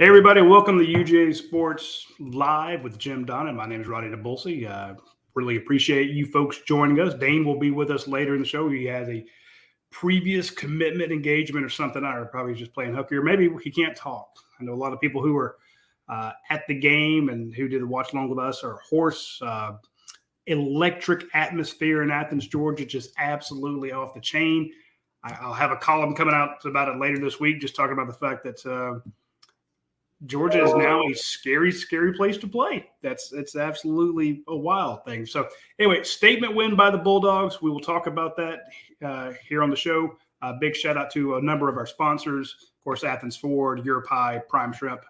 Hey, everybody. Welcome to UGASports Live with Jim Donnan. My name is Radi Nabulsi. Really appreciate you folks joining us. Dayne will be with us later in the show. He has a previous commitment engagement or something, or probably just playing hooky, or maybe he can't talk. I know a lot of people who were at the game and who did the watch along with us are hoarse. Electric atmosphere in Athens, Georgia, just absolutely off the chain. I'll have a column coming out about it later this week, just talking about the fact that Georgia is now a scary, scary place to play. It's absolutely a wild thing. So anyway, statement win by the Bulldogs. We will talk about that here on the show. Big shout out to a number of our sponsors, of course, Athens Ford, Europe High, Prime Shrimp,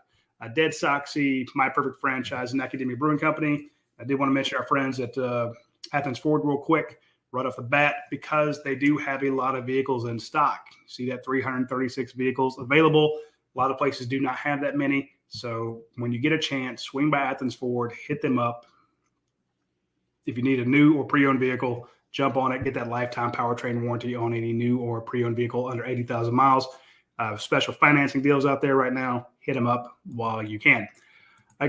Dead Soxy, My Perfect Franchise, and Academia Brewing Company. I did want to mention our friends at Athens Ford real quick, right off the bat, because they do have a lot of vehicles in stock. See that 336 vehicles available. A lot of places do not have that many. So when you get a chance, swing by Athens Ford, hit them up. If you need a new or pre-owned vehicle, jump on it, get that lifetime powertrain warranty on any new or pre-owned vehicle under 80,000 miles. Special financing deals out there right now. Hit them up while you can.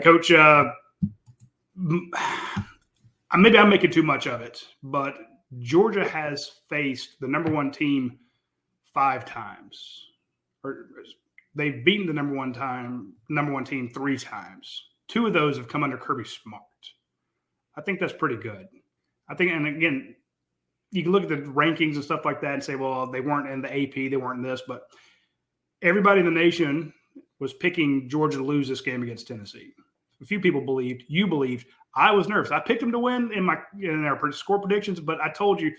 Coach, maybe I'm making too much of it, but Georgia has faced the number one team 5 times. They've beaten the number one team 3 times. 2 of those have come under Kirby Smart. I think that's pretty good. I think, and again, you can look at the rankings and stuff like that and say, well, they weren't in the AP, they weren't in this, but everybody in the nation was picking Georgia to lose this game against Tennessee. A few people believed, you believed. I was nervous. I picked them to win in our score predictions, but I told you,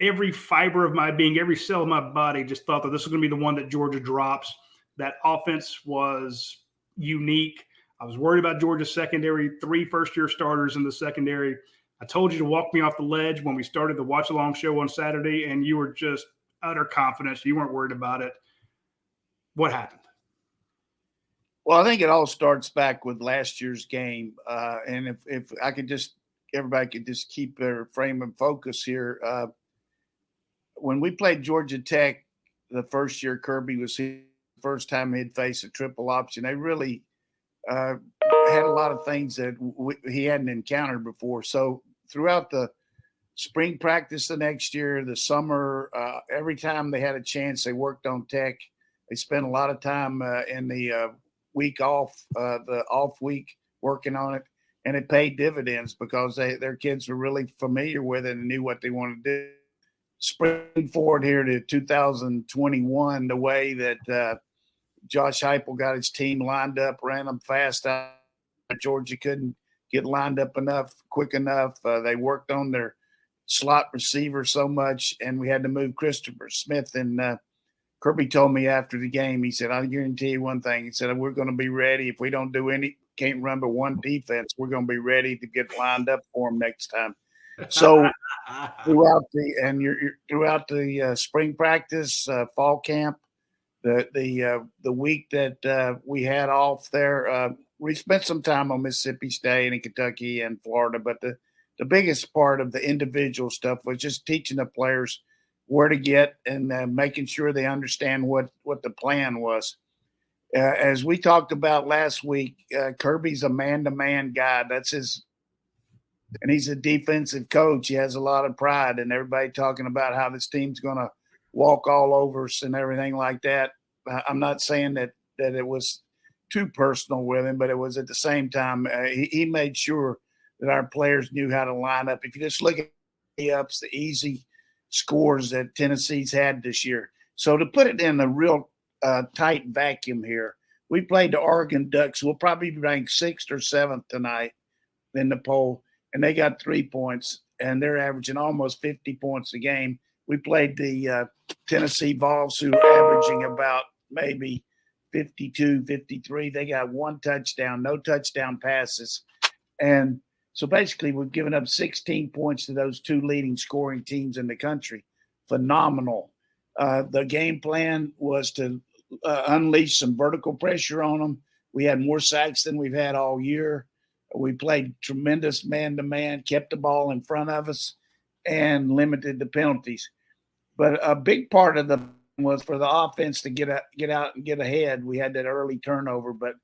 every fiber of my being, every cell of my body just thought that this was going to be the one that Georgia drops. That offense was unique. I was worried about Georgia's secondary, 3 first-year starters in the secondary. I told you to walk me off the ledge when we started the watch-along show on Saturday, and you were just utter confidence. You weren't worried about it. What happened? Well, I think it all starts back with last year's game. And if I could just – everybody could just keep their frame of focus here. When we played Georgia Tech the first year Kirby was here, first time he'd face a triple option, they really had a lot of things that he hadn't encountered before. So throughout the spring practice the next year, the summer, every time they had a chance, they worked on Tech. They spent a lot of time in the week off, the off week, working on it, and it paid dividends because their kids were really familiar with it and knew what they wanted to do. Spring forward here to 2021, the way that Josh Heupel got his team lined up, ran them fast out. Georgia couldn't get lined up quick enough. They worked on their slot receiver so much, and we had to move Christopher Smith. And Kirby told me after the game, he said, "I guarantee you one thing." He said, "We're going to be ready. If we don't do can't run but one defense, we're going to be ready to get lined up for them next time." So throughout the spring practice, fall camp, the week that we had off there, we spent some time on Mississippi State and Kentucky and Florida. But the biggest part of the individual stuff was just teaching the players where to get and making sure they understand what the plan was. As we talked about last week, Kirby's a man-to-man guy. That's his. And he's a defensive coach. He has a lot of pride, and everybody talking about how this team's going to walk all over us and everything like that. I'm not saying that it was too personal with him, but it was at the same time, he made sure that our players knew how to line up. If you just look at the easy scores that Tennessee's had this year. So to put it in a real tight vacuum here, we played the Oregon Ducks. We'll probably rank 6th or 7th tonight in the poll. And they got 3 points, and they're averaging almost 50 points a game. We played the Tennessee Vols, who are averaging about maybe 52, 53. They got 1 touchdown, no touchdown passes. And so basically we've given up 16 points to those 2 leading scoring teams in the country. Phenomenal. The game plan was to unleash some vertical pressure on them. We had more sacks than we've had all year. We played tremendous man-to-man, kept the ball in front of us, and limited the penalties. But a big part of the was for the offense to get out and get ahead. We had that early turnover, but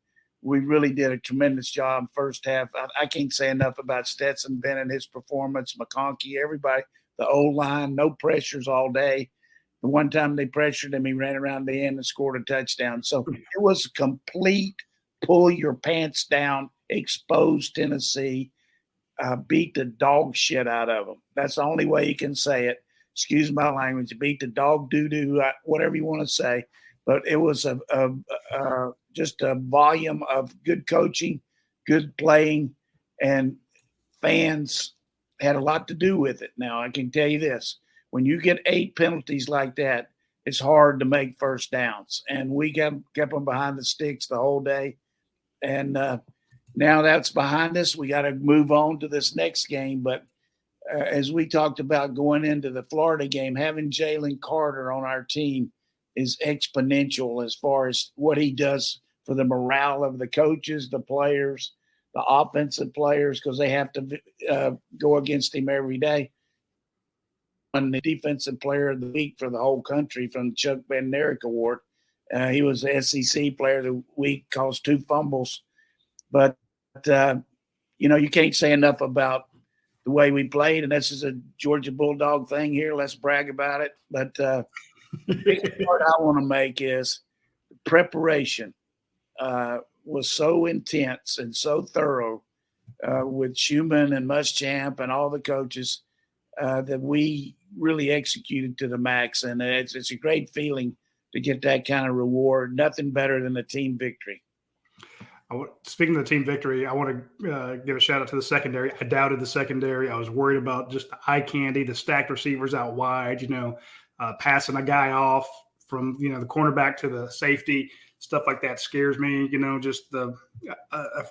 we really did a tremendous job first half. I can't say enough about Stetson Bennett and his performance, McConkey, everybody, the O-line, no pressures all day. The one time they pressured him, he ran around the end and scored a touchdown. So it was a complete pull your pants down, expose Tennessee, beat the dog shit out of them. That's the only way you can say it. Excuse my language. Beat the dog doo-doo, whatever you want to say. But it was just a volume of good coaching, good playing, and fans had a lot to do with it. Now, I can tell you this. When you get 8 penalties like that, it's hard to make first downs. And we kept them behind the sticks the whole day. And now that's behind us. We got to move on to this next game. But as we talked about going into the Florida game, having Jalen Carter on our team is exponential as far as what he does for the morale of the coaches, the players, the offensive players, because they have to go against him every day. And the defensive player of the week for the whole country from the Chuck Bednarik Award. He was the SEC player of the week, caused 2 fumbles. But, you can't say enough about the way we played, and this is a Georgia Bulldog thing here. Let's brag about it. But the biggest part I want to make is preparation was so intense and so thorough with Schumann and Muschamp and all the coaches that we really executed to the max. And it's a great feeling to get that kind of reward. Nothing better than a team victory. Speaking of the team victory, I want to give a shout out to the secondary. I doubted the secondary. I was worried about just the eye candy, the stacked receivers out wide, passing a guy off from, the cornerback to the safety, stuff like that scares me. Just a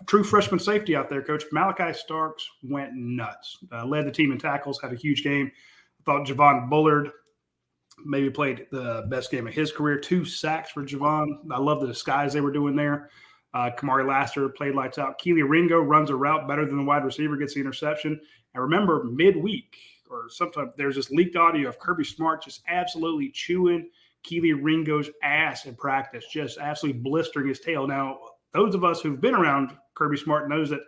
true freshman safety out there, Coach. Malachi Starks went nuts. Led the team in tackles, had a huge game. I thought Javon Bullard maybe played the best game of his career. 2 sacks for Javon. I love the disguise they were doing there. Kamari Laster played lights out. Keely Ringo runs a route better than the wide receiver, gets the interception. And remember, midweek or sometime there's this leaked audio of Kirby Smart just absolutely chewing Keely Ringo's ass in practice, just absolutely blistering his tail. Now, those of us who've been around Kirby Smart knows that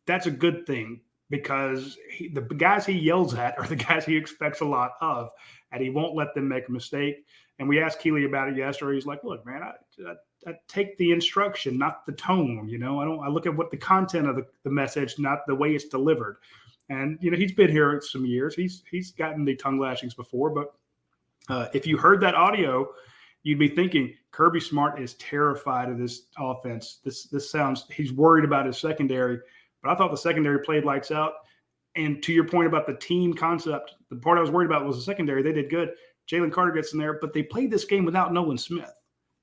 that's a good thing because the guys he yells at are the guys he expects a lot of, and he won't let them make a mistake. And we asked Keely about it yesterday. He's like, look, man, I take the instruction, not the tone. I look at what the content of the message, not the way it's delivered. And, he's been here some years. He's gotten the tongue lashings before. But if you heard that audio, you'd be thinking Kirby Smart is terrified of this offense. This sounds – he's worried about his secondary. But I thought the secondary played lights out. And to your point about the team concept, the part I was worried about was the secondary. They did good. Jalen Carter gets in there, but they played this game without Nolan Smith.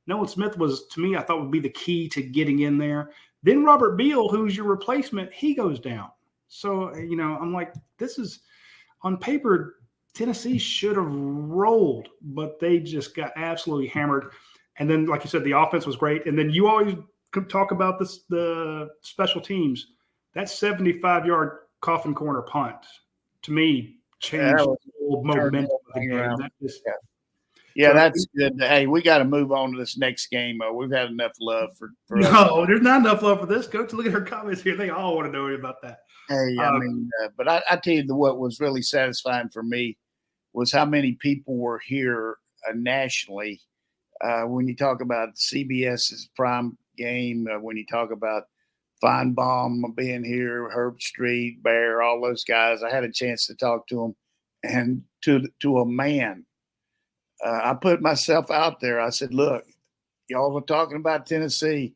Nolan Smith was, to me, I thought would be the key to getting in there. Then Robert Beal, who's your replacement, he goes down. So, I'm like, this is on paper, Tennessee should have rolled, but they just got absolutely hammered. And then, like you said, the offense was great. And then you always talk about the special teams. That 75-yard coffin corner punt, to me, changed the whole momentum of the game. Yeah, that's good. Hey, we got to move on to this next game. We've had enough love for No, there's not enough love for this. Coach, look at her comments here. They all want to know about that. Hey, but I tell you what was really satisfying for me was how many people were here nationally. When you talk about CBS's prime game, when you talk about Feinbaum being here, Herb Street, Bear, all those guys, I had a chance to talk to them. And to a man, I put myself out there. I said, look, y'all were talking about Tennessee.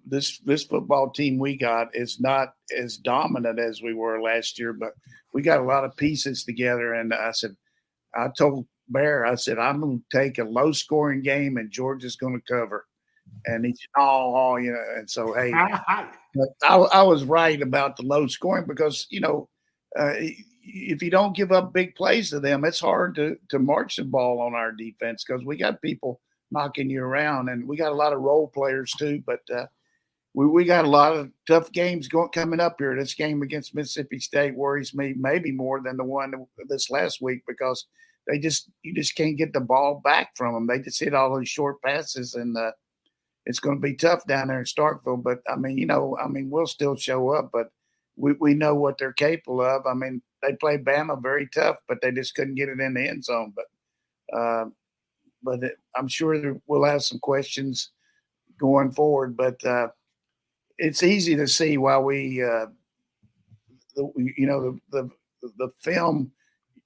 This football team we got is not as dominant as we were last year, but we got a lot of pieces together. And I told Bear, I said, I'm going to take a low-scoring game, and Georgia's going to cover. And he said, and so, hey, I was right about the low scoring because, if you don't give up big plays to them, it's hard to march the ball on our defense because we got people knocking you around, and we got a lot of role players too. But we got a lot of tough games coming up here. This game against Mississippi State worries me maybe more than the one this last week because you just can't get the ball back from them. They just hit all those short passes, and it's going to be tough down there in Starkville. But we'll still show up, but we know what they're capable of. I mean, they played Bama very tough, but they just couldn't get it in the end zone. But I'm sure we'll have some questions going forward. But it's easy to see why the film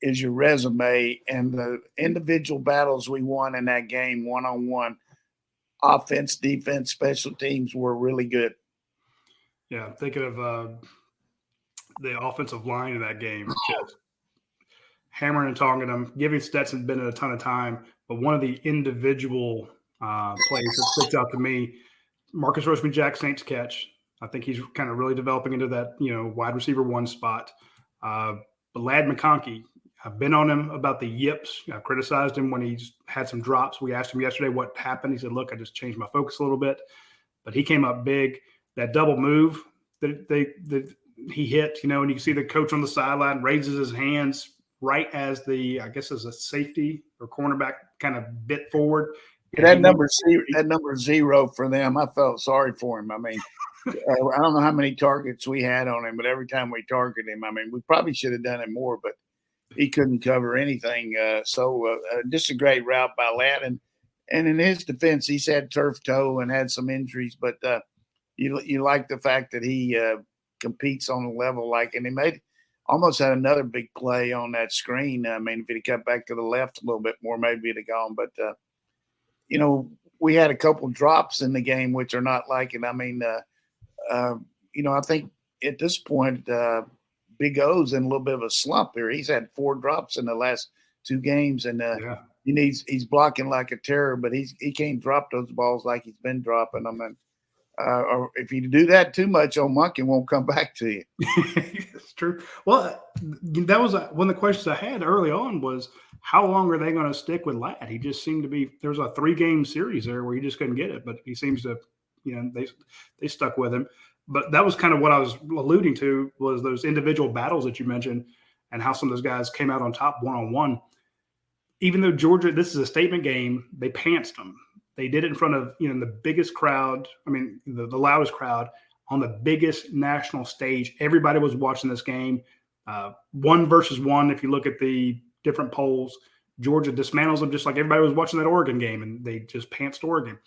is your resume, and the individual battles we won in that game, one-on-one, offense, defense, special teams, were really good. Yeah, I'm thinking of the offensive line in that game, just hammering and tonguing them, giving Stetson Bennett a ton of time. But one of the individual plays that sticks out to me, Marcus Roseman-Jack Saints catch. I think he's kind of really developing into that, wide receiver one spot. But Ladd McConkey, I've been on him about the yips. I've criticized him when he's had some drops. We asked him yesterday what happened. He said, look, I just changed my focus a little bit. But he came up big. That double move that he hit, and you can see the coach on the sideline raises his hands right as as a safety or cornerback kind of bit forward. That number 0 for them, I felt sorry for him. I mean, I don't know how many targets we had on him, but every time we targeted him, we probably should have done it more, but he couldn't cover anything. Just a great route by Ladd. And in his defense, he's had turf toe and had some injuries, but you like the fact that he competes on a level and he almost had another big play on that screen. If he'd cut back to the left a little bit more, maybe he'd have gone. But, we had a couple drops in the game, which are not like it. I think at this point, Big O's in a little bit of a slump here. He's had 4 drops in the last 2 games, and he's blocking like a terror, but he can't drop those balls like he's been dropping them. Or if you do that too much, old monkey won't come back to you. It's true. Well, that was one of the questions I had early on was how long are they going to stick with Ladd? He just seemed to be – there was a 3-game series there where he just couldn't get it, but he seems to they stuck with him. But that was kind of what I was alluding to was those individual battles that you mentioned and how some of those guys came out on top one-on-one. Even though Georgia – this is a statement game, they pantsed them. They did it in front of, the biggest crowd. The loudest crowd on the biggest national stage. Everybody was watching this game. 1 versus 1. If you look at the different polls, Georgia dismantles them just like everybody was watching that Oregon game, and they just pantsed Oregon.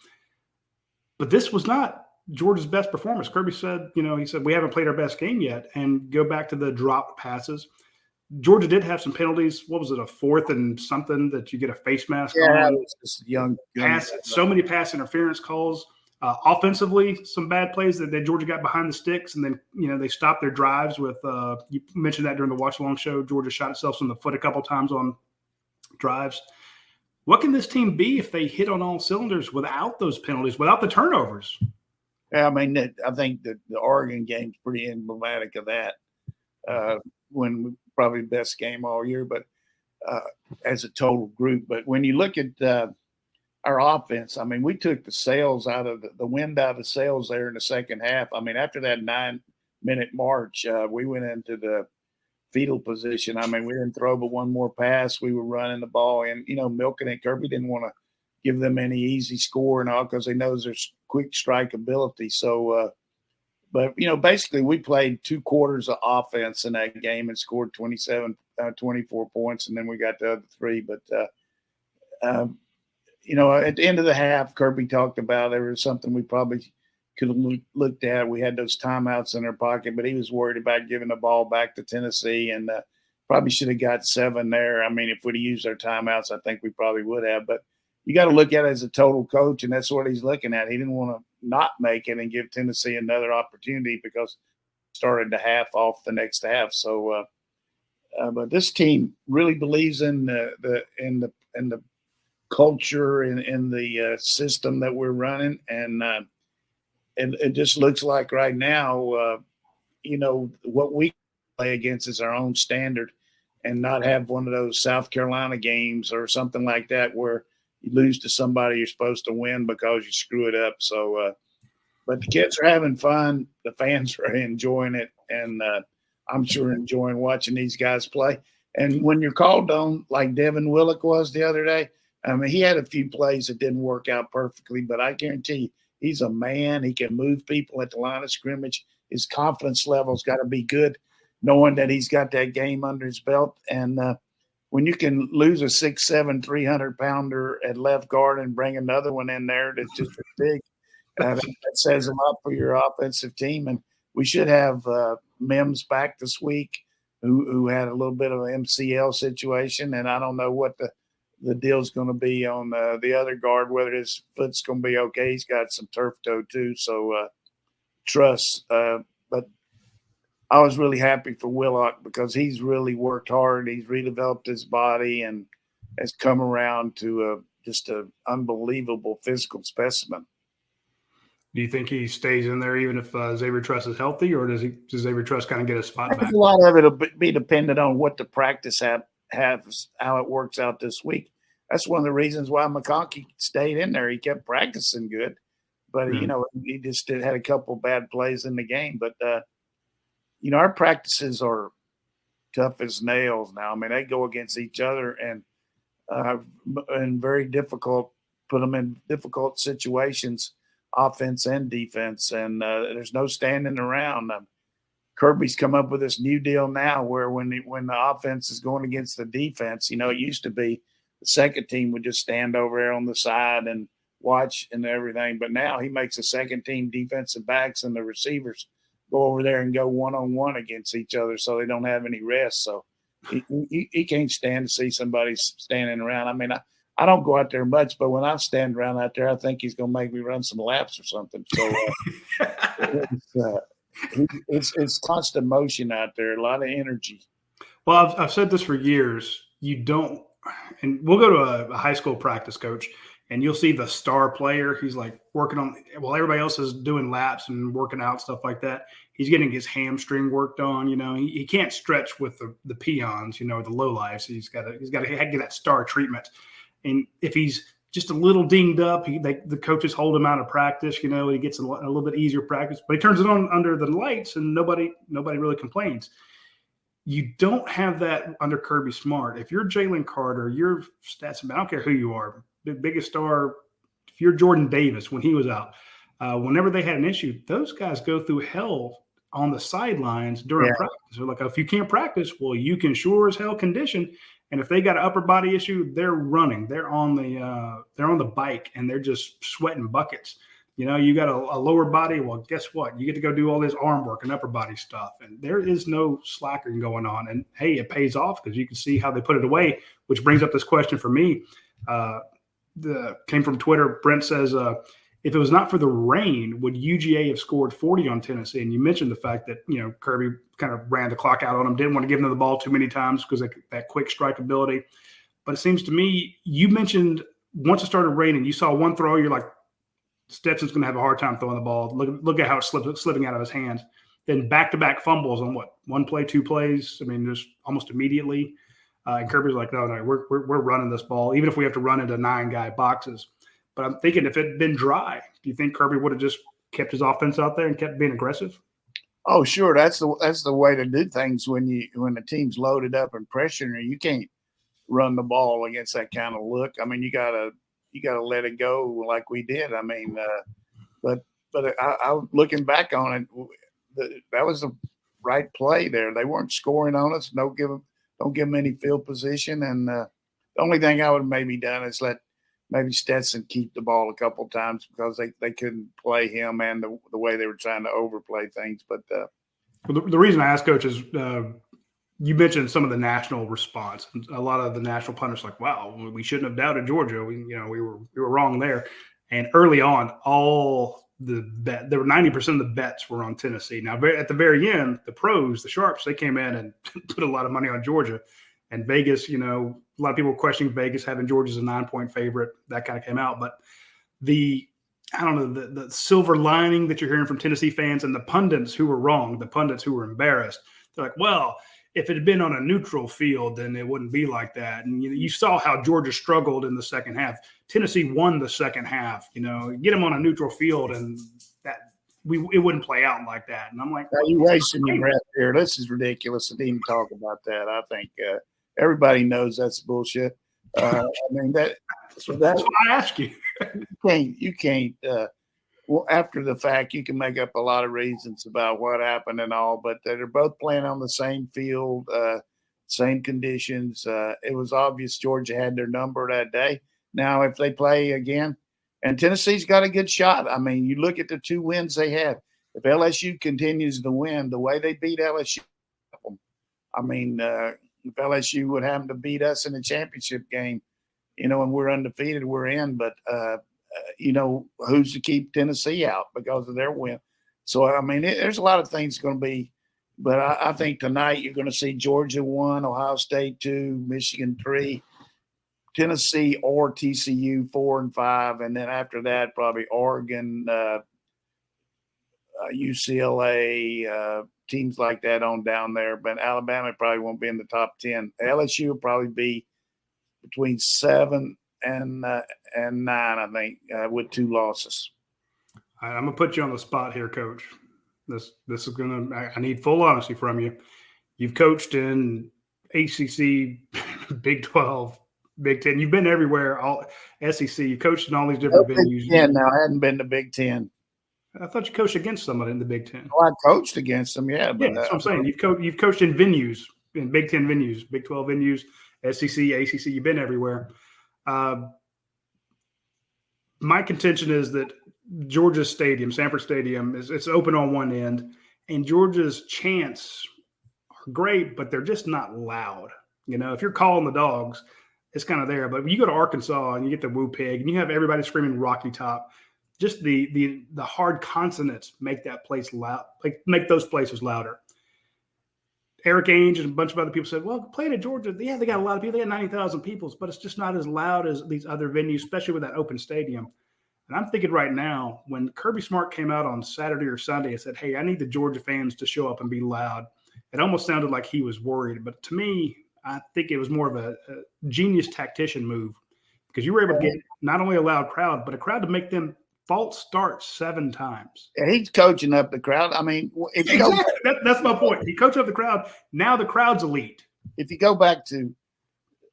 But this was not Georgia's best performance. Kirby said, he said, we haven't played our best game yet. And go back to the drop passes. Georgia did have some penalties. What was it, a 4th and something that you get a face mask on? Yeah, it was just young pass. So many pass interference calls. Offensively, some bad plays that Georgia got behind the sticks, and then they stopped their drives with. You mentioned that during the watch along show. Georgia shot itself in the foot a couple times on drives. What can this team be if they hit on all cylinders without those penalties, without the turnovers? Yeah, I think that the Oregon game's pretty emblematic of that. When probably best game all year, but as a total group. But when you look at our offense, we took the sails out of the wind out of the sails there in the second half. After that 9-minute march, we went into the fetal position. We didn't throw but one more pass. We were running the ball and, milking it. Kirby didn't want to give them any easy score and all because he knows there's quick strike ability. So, but, basically we played 2 quarters of offense in that game and scored 24 points, and then we got the other 3. But, at the end of the half, Kirby talked about there was something we probably could have looked at. We had those timeouts in our pocket, but he was worried about giving the ball back to Tennessee and probably should have got 7 there. If we'd have used our timeouts, I think we probably would have. But you got to look at it as a total coach, and that's what he's looking at. He didn't want to not make it and give Tennessee another opportunity because he started the half off the next half. So, but this team really believes in the culture and in the system that we're running, and it just looks like right now, what we play against is our own standard, and not have one of those South Carolina games or something like that where you lose to somebody you're supposed to win because you screw it up. So, but the kids are having fun. The fans are enjoying it. And I'm sure enjoying watching these guys play. And when you're called on, like Devin Willock was the other day, he had a few plays that didn't work out perfectly, but I guarantee you, He's a man. He can move people at the line of scrimmage. His confidence level's got to be good, knowing that he's got that game under his belt. And when you can lose a 6'7", 300-pounder at left guard and bring another one in there that's just as big, that says a lot for your offensive team. And we should have Mims back this week, who had a little bit of an MCL situation, and I don't know what the deal's going to be on the other guard, whether his foot's going to be okay. He's got some turf toe too, so trust. But I was really happy for Willock because he's really worked hard. He's redeveloped his body and has come around to just an unbelievable physical specimen. Do you think he stays in there even if Xavier Truss is healthy, or does Xavier Truss kind of get a spot back? A lot of it will be dependent on what the practice has, how it works out this week. That's one of the reasons why McConkey stayed in there. He kept practicing good, but he just had a couple bad plays in the game. But our practices are tough as nails now. I mean, they go against each other and very difficult. Put them in difficult situations, offense and defense, and there's no standing around. Kirby's come up with this new deal now where when the offense is going against the defense, it used to be the second team would just stand over there on the side and watch and everything. But now he makes the second team defensive backs and the receivers go over there and go one-on-one against each other so they don't have any rest. So he can't stand to see somebody standing around. I mean, I don't go out there much, but when I stand around out there, I think he's going to make me run some laps or something. So it's constant motion out there, a lot of energy. Well, I've said this for years. You don't – and we'll go to a high school practice coach, and you'll see the star player. He's like working on – well, everybody else is doing laps and working out, stuff like that. He's getting his hamstring worked on. He can't stretch with the peons, the low lives. He's got to get that star treatment. And if he's just a little dinged up, the coaches hold him out of practice. He gets a little bit easier practice, but he turns it on under the lights, and nobody really complains. You don't have that under Kirby Smart. If you're Jalen Carter, you're Stetson, I don't care who you are, the biggest star. If you're Jordan Davis, when he was out, whenever they had an issue, those guys go through hell on the sidelines during practice. They're like, if you can't practice, well, you can sure as hell condition. And if they got an upper body issue, they're running. They're on the bike, and they're just sweating buckets. You got a lower body. Well, guess what? You get to go do all this arm work and upper body stuff, and there is no slacking going on. And hey, it pays off because you can see how they put it away. Which brings up this question for me. Came from Twitter. Brent says, if it was not for the rain, would UGA have scored 40 on Tennessee? And you mentioned the fact that, Kirby kind of ran the clock out on them, didn't want to give them the ball too many times because that quick strike ability. But it seems to me, you mentioned once it started raining, you saw one throw, you're like, Stetson's going to have a hard time throwing the ball. Look at how it's slipping out of his hands. Then back-to-back fumbles on one play, two plays. I mean, just almost immediately. And Kirby's like, no, we're running this ball, even if we have to run into 9-guy boxes. But I'm thinking if it had been dry, do you think Kirby would have just kept his offense out there and kept being aggressive? Oh, sure. That's the way to do things when the team's loaded up and pressuring you. You can't run the ball against that kind of look. I mean, you gotta let it go like we did. I mean, but I looking back on it, that was the right play there. They weren't scoring on us. Don't give them any field position. And the only thing I would have maybe done is let maybe Stetson keep the ball a couple times because they couldn't play him and the way they were trying to overplay things. But the reason I asked, Coach, is you mentioned some of the national response. A lot of the national pundits like, wow, we shouldn't have doubted Georgia. We were wrong there. And early on, there were 90% of the bets were on Tennessee. Now, at the very end, the pros, the sharps, they came in and put a lot of money on Georgia. And Vegas, a lot of people were questioning Vegas having Georgia as a 9-point favorite. That kind of came out. But the silver lining that you're hearing from Tennessee fans and the pundits who were wrong, the pundits who were embarrassed, they're like, well, if it had been on a neutral field, then it wouldn't be like that. And you saw how Georgia struggled in the second half. Tennessee won the second half. Get them on a neutral field, and it wouldn't play out like that. And I'm like, you wasting your breath here. This is ridiculous to even talk about that. I think everybody knows that's bullshit. I mean that's why I ask you. You can't. well, after the fact, you can make up a lot of reasons about what happened and all, but they're both playing on the same field, same conditions. It was obvious Georgia had their number that day. Now, if they play again, and Tennessee's got a good shot. I mean, you look at the 2 wins they have. If LSU continues to win the way they beat LSU, I mean, if LSU would happen to beat us in the championship game, and we're undefeated, we're in. But, who's to keep Tennessee out because of their win? So, I mean, there's a lot of things going to be. But I think tonight you're going to see Georgia 1, Ohio State 2, Michigan 3, Tennessee or TCU 4 and 5. And then after that, probably Oregon, UCLA, teams like that on down there. But Alabama probably won't be in the top 10. LSU will probably be between 7 and 9, I think, with 2 losses. All right, I'm gonna put you on the spot here, Coach. This is gonna. I need full honesty from you. You've coached in ACC, Big 12, Big 10. You've been everywhere. All SEC. You coached in all these different venues. Big 10 now. I hadn't been to Big 10. I thought you coached against somebody in the Big 10. Oh, I coached against them, yeah. But, that's what I'm saying. You've coached in venues, in Big 10 venues, Big 12 venues, SEC, ACC. You've been everywhere. My contention is that Georgia's stadium, Sanford Stadium, it's open on one end, and Georgia's chants are great, but they're just not loud. If you're calling the dogs, it's kind of there. But when you go to Arkansas and you get the Woo Pig and you have everybody screaming Rocky Top, just the hard consonants make that place loud, make those places louder. Eric Ainge and a bunch of other people said, well, playing at Georgia, yeah, they got a lot of people. They got 90,000 people, but it's just not as loud as these other venues, especially with that open stadium. And I'm thinking right now, when Kirby Smart came out on Saturday or Sunday and said, hey, I need the Georgia fans to show up and be loud, it almost sounded like he was worried. But to me, I think it was more of a genius tactician move, because you were able to get not only a loud crowd, but a crowd to make them false start 7 times. Yeah, he's coaching up the crowd. I mean, if you go, that's my point. He coached up the crowd. Now the crowd's elite. If you go back to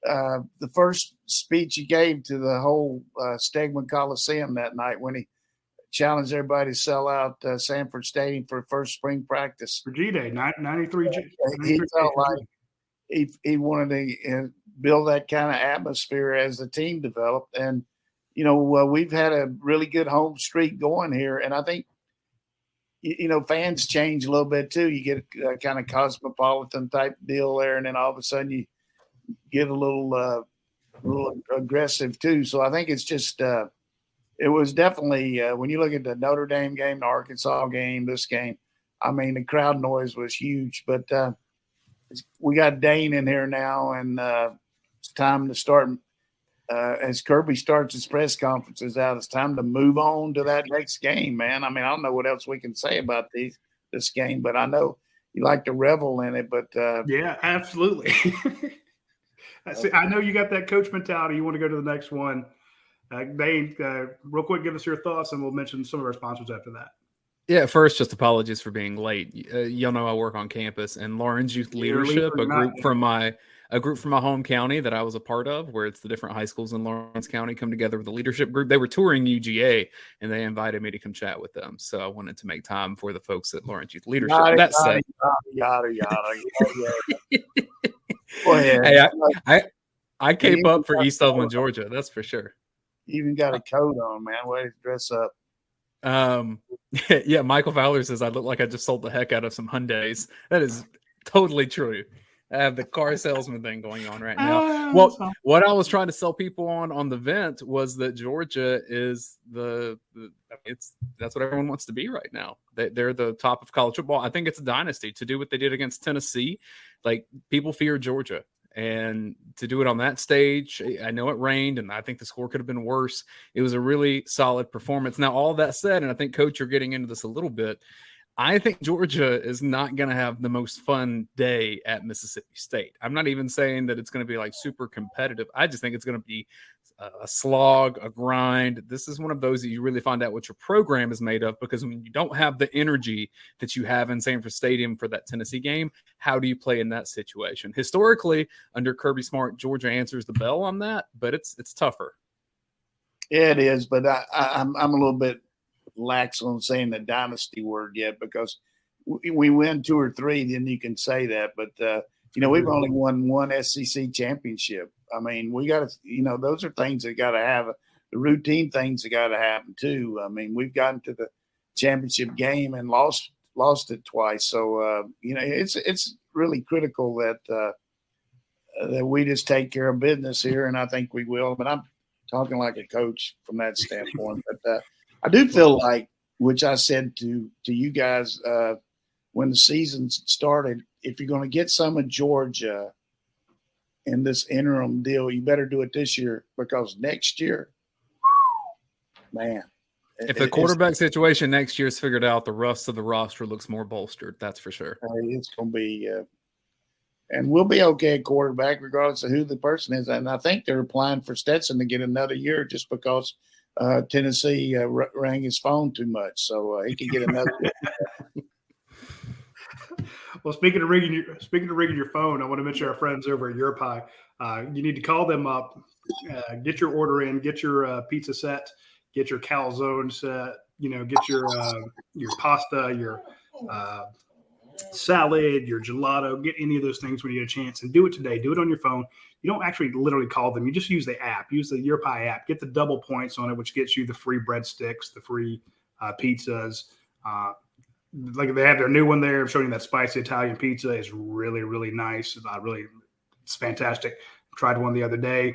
the first speech he gave to the whole Stegman Coliseum that night, when he challenged everybody to sell out Sanford Stadium for first spring practice for G-Day, 93. He felt like he wanted to build that kind of atmosphere as the team developed. And we've had a really good home streak going here. And I think, fans change a little bit too. You get a kind of cosmopolitan type deal there. And then all of a sudden you get a little aggressive too. So I think it's just, it was definitely, when you look at the Notre Dame game, the Arkansas game, this game, I mean, the crowd noise was huge. But we got Dayne in here now, and it's time to start. As Kirby starts his press conferences out, it's time to move on to that next game, man. I mean, I don't know what else we can say about this game, but I know you like to revel in it. But yeah, absolutely. I know you got that coach mentality. You want to go to the next one. Dayne, real quick, give us your thoughts, and we'll mention some of our sponsors after that. Yeah, first, just apologies for being late. Y'all know I work on campus, and Lawrence Youth Leadership, a group from my home county that I was a part of, where it's the different high schools in Lawrence County come together with a leadership group. They were touring UGA, and they invited me to come chat with them. So I wanted to make time for the folks at Lawrence Youth Leadership. Yada. Go ahead. Hey, I cape up for East Loveland, Georgia. That's for sure. You even got a coat on, man. Way to dress up. Yeah, Michael Fowler says I look like I just sold the heck out of some Hyundais. That is totally true. I have the car salesman thing going on right now. Well, what I was trying to sell people on the vent was that Georgia is that's what everyone wants to be right now. They're the top of college football. I think it's a dynasty to do what they did against Tennessee. Like, people fear Georgia. And to do it on that stage, I know it rained, and I think the score could have been worse. It was a really solid performance. Now, all that said, and I think, Coach, you're getting into this a little bit, I think Georgia is not going to have the most fun day at Mississippi State. I'm not even saying that it's going to be like super competitive. I just think it's going to be a slog, a grind. This is one of those that you really find out what your program is made of, because when you don't have the energy that you have in Sanford Stadium for that Tennessee game, how do you play in that situation? Historically, under Kirby Smart, Georgia answers the bell on that, but it's tougher. Yeah, it is. But I'm a little bit lax on saying the dynasty word yet because we win 2 or 3, then you can say that. But, we've only won 1 SEC championship. I mean, we got to, those are things that got to have the routine things that got to happen too. I mean, we've gotten to the championship game and lost it twice. So, it's really critical that we just take care of business here. And I think we will, but I'm talking like a coach from that standpoint. But I do feel like, which I said to you guys when the season started, if you're going to get some of Georgia in this interim deal, you better do it this year because next year, man. If the quarterback situation next year is figured out, the rest of the roster looks more bolstered. That's for sure. It's going to be and we'll be okay at quarterback regardless of who the person is. And I think they're applying for Stetson to get another year just because Tennessee rang his phone too much. So he can get another year. Well, speaking of ringing your phone, I want to mention our friends over at Your Pie. You need to call them up, get your order in, get your pizza set, get your calzone set, get your pasta, your salad, your gelato, get any of those things when you get a chance, and do it today. Do it on your phone. You don't actually literally call them. You just use the app. Use the Your Pie app. Get the double points on it, which gets you the free breadsticks, the free pizzas. Like they have their new one there. I'm showing you that spicy Italian pizza is really, really nice. It's fantastic. Tried one the other day.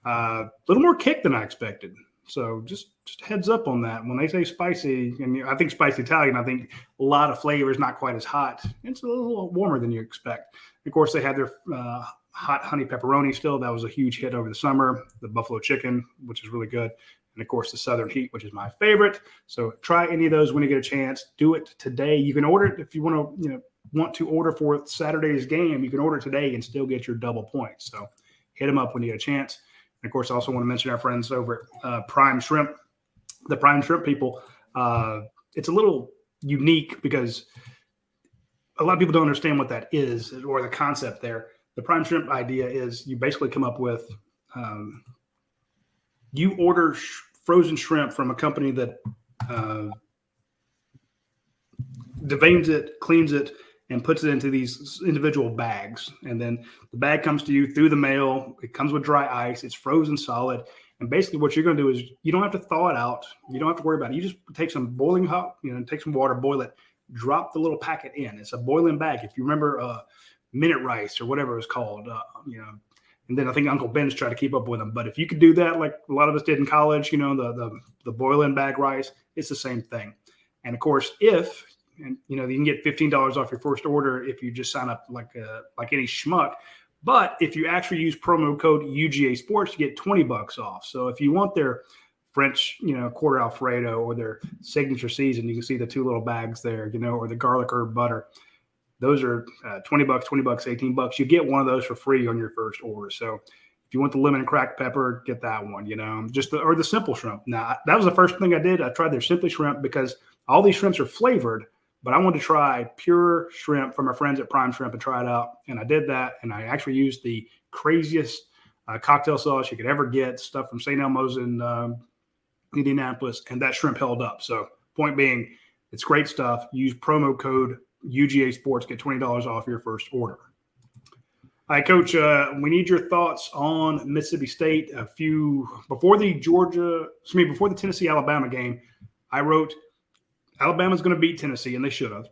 A little more kick than I expected. So just heads up on that. When they say spicy, and I think spicy Italian, I think a lot of flavors, not quite as hot. It's a little warmer than you expect. Of course, they have their hot honey pepperoni still. That was a huge hit over the summer. The buffalo chicken, which is really good. And, of course, the Southern Heat, which is my favorite. So try any of those when you get a chance. Do it today. You can order it if you want to order for Saturday's game. You can order it today and still get your double points. So hit them up when you get a chance. And, of course, I also want to mention our friends over at Prime Shrimp. The Prime Shrimp people, it's a little unique because a lot of people don't understand what that is or the concept there. The Prime Shrimp idea is you basically come up with you order frozen shrimp from a company that deveins it, cleans it, and puts it into these individual bags. And then the bag comes to you through the mail. It comes with dry ice. It's frozen solid. And basically what you're going to do is you don't have to thaw it out. You don't have to worry about it. You just take some boiling hot, take some water, boil it, drop the little packet in. It's a boiling bag. If you remember minute rice or whatever it was called, and then I think Uncle Ben's tried to keep up with them. But if you could do that, like a lot of us did in college, the boiling bag rice, it's the same thing. And of course, you can get $15 off your first order if you just sign up like any schmuck. But if you actually use promo code UGASports, you get $20 off. So if you want their French, quarter Alfredo or their signature season, you can see the 2 little bags there, or the garlic herb butter. Those are $20, $18. You get one of those for free on your first order. So if you want the lemon and cracked pepper, get that one, or the simple shrimp. Now, that was the first thing I did. I tried their Simply Shrimp because all these shrimps are flavored, but I wanted to try pure shrimp from our friends at Prime Shrimp and try it out. And I did that. And I actually used the craziest cocktail sauce you could ever get, stuff from St. Elmo's in Indianapolis. And that shrimp held up. So point being, it's great stuff. Use promo code UGA Sports, get $20 off your first order. All right, Coach, we need your thoughts on Mississippi State. Before the Tennessee-Alabama game, I wrote, Alabama's going to beat Tennessee, and they should have.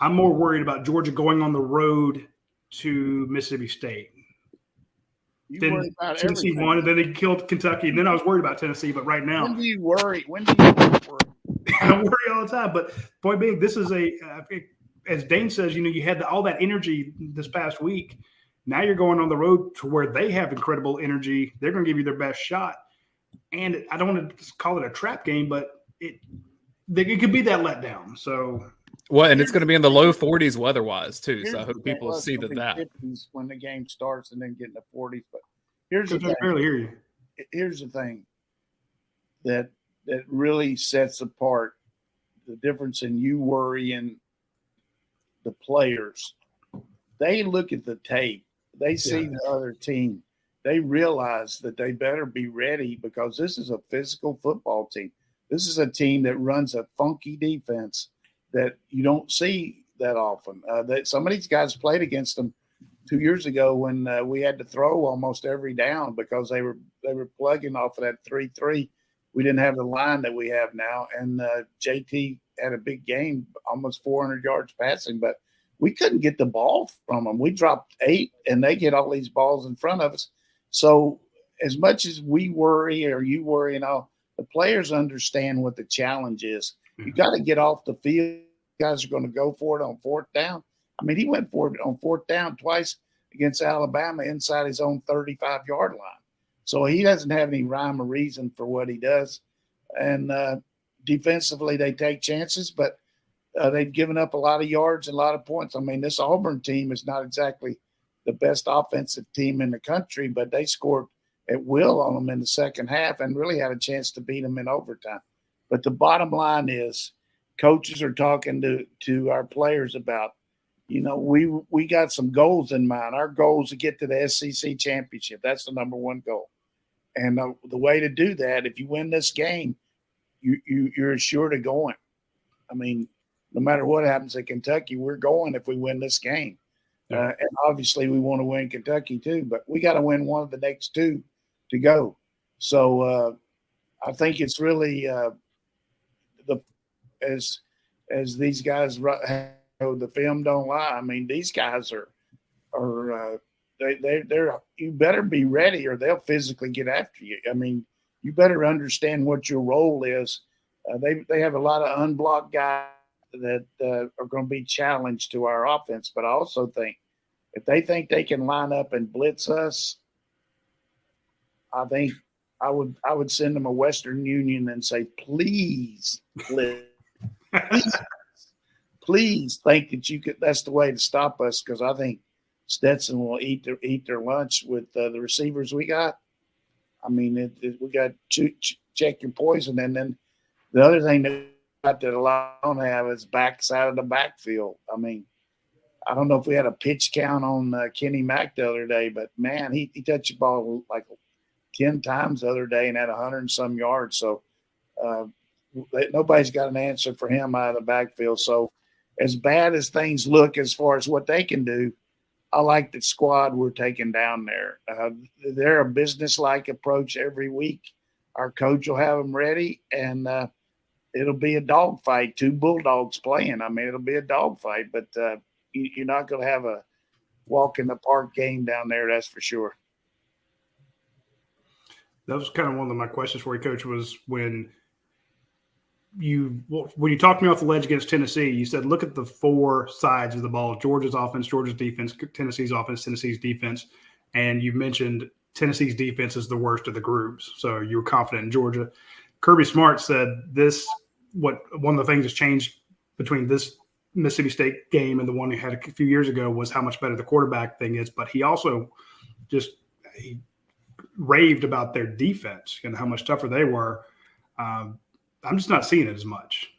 I'm more worried about Georgia going on the road to Mississippi State. Then Tennessee won, and then they killed Kentucky, and then I was worried about Tennessee. But right now, when do you worry? I worry all the time. But point being, this is as Dayne says, you had all that energy this past week. Now you're going on the road to where they have incredible energy. They're going to give you their best shot. And I don't want to call it a trap game, but it could be that letdown. So, and it's going to be in the low 40s weather-wise too. So I hope people see that. When the game starts and then get in the 40s. But here's the thing. Barely hear you. Here's the thing that really sets apart the difference in you worrying the players. They look at the tape. They see the other team. They realize that they better be ready because this is a physical football team. This is a team that runs a funky defense that you don't see that often. That some of these guys played against them 2 years ago when we had to throw almost every down because they were plugging off of that 3-3. We didn't have the line that we have now, and JT had a big game, almost 400 yards passing, but we couldn't get the ball from them. We dropped 8, and they get all these balls in front of us. So as much as we worry or you worry and all, the players understand what the challenge is. You got to get off the field. Guys are going to go for it on 4th down. I mean, he went for it on 4th down twice against Alabama inside his own 35-yard line. So he doesn't have any rhyme or reason for what he does. And defensively, they take chances, but they've given up a lot of yards and a lot of points. I mean, this Auburn team is not exactly the best offensive team in the country, but they scored at will on them in the second half and really had a chance to beat them in overtime. But the bottom line is coaches are talking to our players about, we got some goals in mind. Our goal is to get to the SEC championship. That's the number one goal. And the way to do that, if you win this game, you're assured of going. I mean, no matter what happens at Kentucky, we're going if we win this game. And obviously we want to win Kentucky too, but we got to win one of the next 2 to go. So I think it's really as these guys the film don't lie. I mean, these guys are they're you better be ready or they'll physically get after you. I mean, you better understand what your role is. They have a lot of unblocked guys that are going to be challenged to our offense, but I also think if they think they can line up and blitz us, I think I would send them a Western Union and say, please, please think that you could. That's the way to stop us, because I think Stetson will eat their lunch with the receivers we got. I mean, we got to check your poison, and then the other thing that a lot don't have is backside of the backfield. I mean, I don't know if we had a pitch count on Kenny Mack the other day, but man, he touched the ball like 10 times the other day and had 100 and some yards. So nobody's got an answer for him out of the backfield. So as bad as things look as far as what they can do, I like the squad we're taking down there. They're a business-like approach every week. Our coach will have them ready, and it'll be a dogfight. 2 Bulldogs playing. I mean, it'll be a dogfight, but you're not going to have a walk-in-the-park game down there, that's for sure. That was kind of one of my questions for you, Coach, was when you talked me off the ledge against Tennessee, you said, look at the 4 sides of the ball: Georgia's offense, Georgia's defense, Tennessee's offense, Tennessee's defense. And you mentioned Tennessee's defense is the worst of the groups. So you were confident in Georgia. Kirby Smart said one of the things that's changed between this Mississippi State game and the one he had a few years ago was how much better the quarterback thing is. But he also he raved about their defense and how much tougher they were. I'm just not seeing it as much.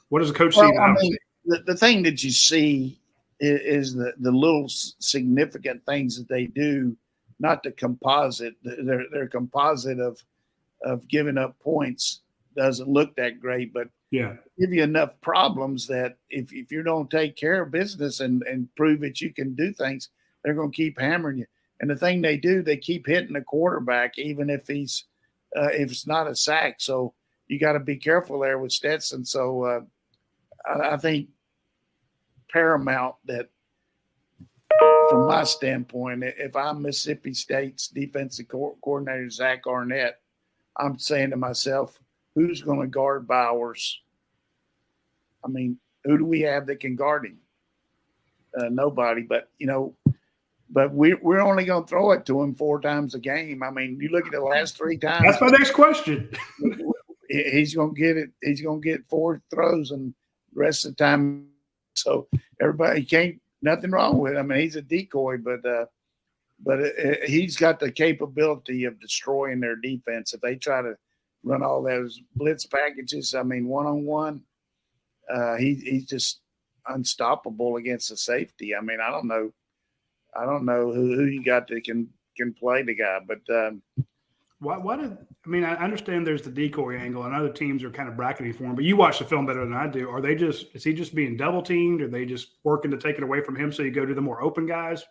What does the coach see? I mean, the thing that you see is the little significant things that they do, not the composite. Their composite of giving up points doesn't look that great, but give you enough problems that if you don't take care of business and prove that you can do things, they're going to keep hammering you. And the thing they do, they keep hitting the quarterback, even if if it's not a sack. So you got to be careful there with Stetson. So I think paramount that from my standpoint, if I'm Mississippi State's defensive coordinator, Zach Arnett, I'm saying to myself, who's going to guard Bowers? I mean, who do we have that can guard him? Nobody. But, but we're only going to throw it to him 4 times a game. I mean, you look at the last 3 times. That's my next question. He's going to get it. He's going to get 4 throws, and the rest of the time. So everybody can't. Nothing wrong with him. I mean, he's a decoy, but he's got the capability of destroying their defense if they try to run all those blitz packages. I mean, one-on-one, he's just unstoppable against the safety. I mean, I don't know who you got that can play the guy, but I understand there's the decoy angle and other teams are kind of bracketing for him, but you watch the film better than I do. Is he just being double teamed? Are they just working to take it away from him so you go to the more open guys?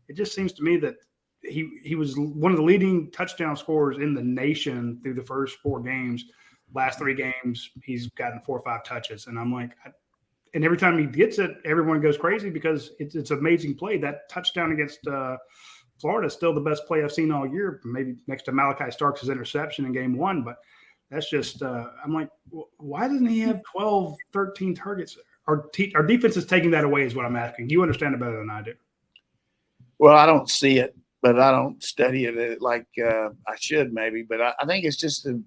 It just seems to me that he was one of the leading touchdown scorers in the nation through the first 4 games. Last 3 games, he's gotten 4 or 5 touches. And I'm like, and every time he gets it, everyone goes crazy because it's an amazing play. That touchdown against Florida is still the best play I've seen all year, maybe next to Malachi Starks' interception in game 1. But that's just I'm like, why doesn't he have 12, 13 targets? Our defense is taking that away is what I'm asking. You understand it better than I do. Well, I don't see it, but I don't study it like I should maybe. But I think it's just the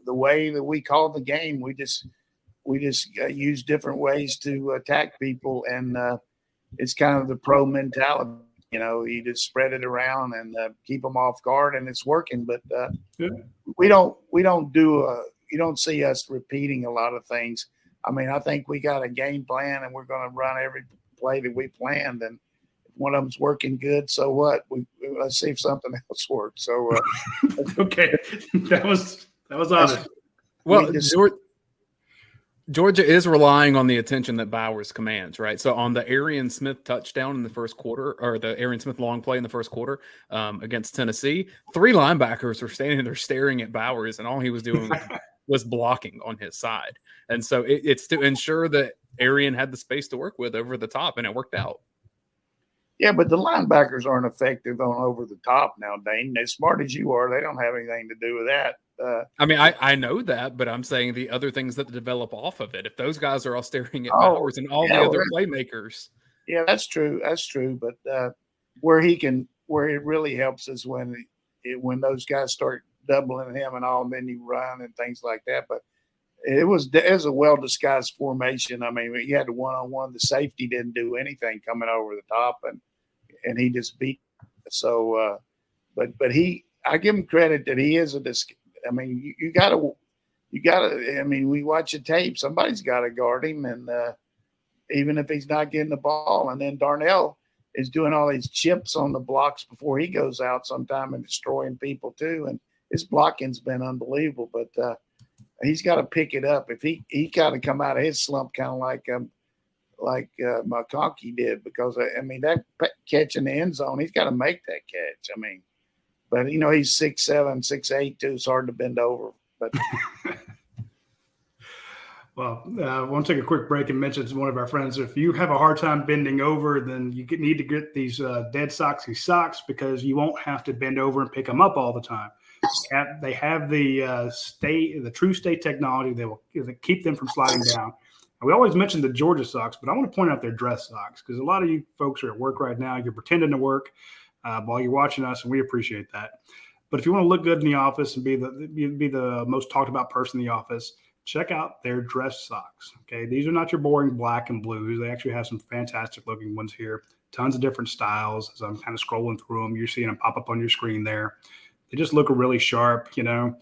way that we call the game. We just use different ways to attack people, and it's kind of the pro mentality. You just spread it around and keep them off guard, and it's working. But you don't see us repeating a lot of things. I mean, I think we got a game plan, and we're going to run every play that we planned. And if one of them's working good, so what? Let's see if something else works. So okay, that was honest. Well, Georgia is relying on the attention that Bowers commands, right? So on the Arian Smith touchdown in the first quarter, or the Arian Smith long play in the first quarter against Tennessee, 3 linebackers were standing there staring at Bowers, and all he was doing was blocking on his side. And so it's to ensure that Arian had the space to work with over the top, and it worked out. Yeah, but the linebackers aren't effective on over the top now, Dayne. As smart as you are, they don't have anything to do with that. I mean, I know that, but I'm saying the other things that develop off of it. If those guys are all staring at Bowers and all the other playmakers. Yeah, that's true. That's true. But where it really helps is when those guys start doubling him and all, and then you run and things like that. But it was a well-disguised formation. I mean, you had the one-on-one. The safety didn't do anything coming over the top, and he just beat. So, but I give him credit that he is I mean, you gotta. I mean, we watch the tape. Somebody's got to guard him, and even if he's not getting the ball, and then Darnell is doing all these chips on the blocks before he goes out sometime and destroying people too. And his blocking's been unbelievable, but he's got to pick it up. If he got to come out of his slump, kind of like McConkey did, because I mean that catch in the end zone, he's got to make that catch. I mean. But, he's 6'7", 6'8", too. It's hard to bend over. But Well, I want to take a quick break and mention to one of our friends, if you have a hard time bending over, then you need to get these Dead Soxy socks, because you won't have to bend over and pick them up all the time. They have the True State technology. They will keep them from sliding down. And we always mention the Georgia socks, but I want to point out their dress socks, because a lot of you folks are at work right now. You're pretending to work while you're watching us, and we appreciate that. But if you want to look good in the office and be the most talked about person in the office, check out their dress socks. Okay, these are not your boring black and blues. They actually have some fantastic looking ones here. Tons of different styles. As I'm kind of scrolling through them, you're seeing them pop up on your screen there. They just look really sharp. The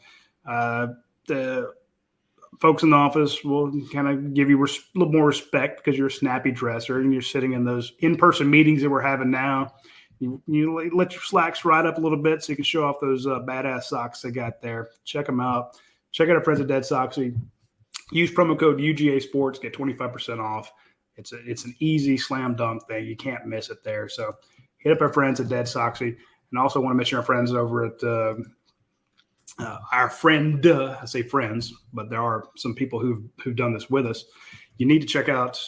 folks in the office will kind of give you a little more respect because you're a snappy dresser and you're sitting in those in-person meetings that we're having now. You let your slacks ride up a little bit so you can show off those badass socks they got there. Check them out. Check out our friends at Dead Soxy. Use promo code UGASports, get 25% off. It's an easy slam dunk thing. You can't miss it there. So hit up our friends at Dead Soxy. And also want to mention our friends over at our friend. I say friends, but there are some people who've done this with us. You need to check out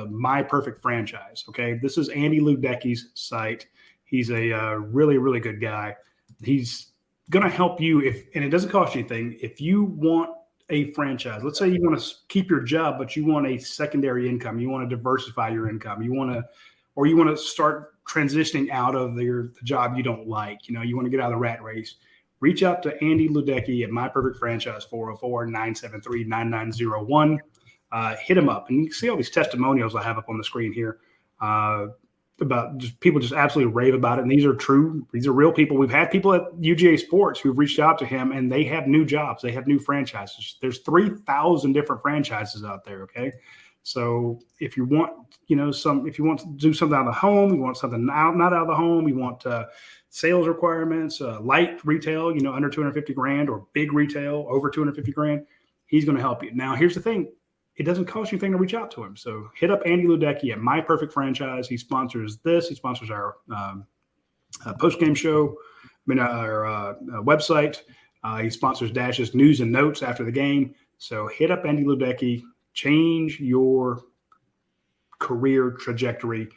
My Perfect Franchise. Okay, this is Andy Ludecki's site. He's a really, really good guy. He's going to help you and it doesn't cost you anything. If you want a franchise, let's say you want to keep your job, but you want a secondary income, you want to diversify your income, you want to start transitioning out of the job you don't like, you want to get out of the rat race, reach out to Andy Ludecki at My Perfect Franchise, 404-973-9901. Hit him up, and you can see all these testimonials I have up on the screen here about just people just absolutely rave about it. And these are true. These are real people. We've had people at UGAsports who've reached out to him, and they have new jobs. They have new franchises. There's 3,000 different franchises out there. Okay. So if you want, if you want to do something out of the home, you want something not out of the home, you want to sales requirements, light retail, under 250 grand, or big retail over 250 grand, he's going to help you. Now, here's the thing. It doesn't cost you anything to reach out to him. So hit up Andy Ludecky at My Perfect Franchise. He sponsors this. He sponsors our post-game show, our website. He sponsors Dash's news and notes after the game. So hit up Andy Ludecky. Change your career trajectory.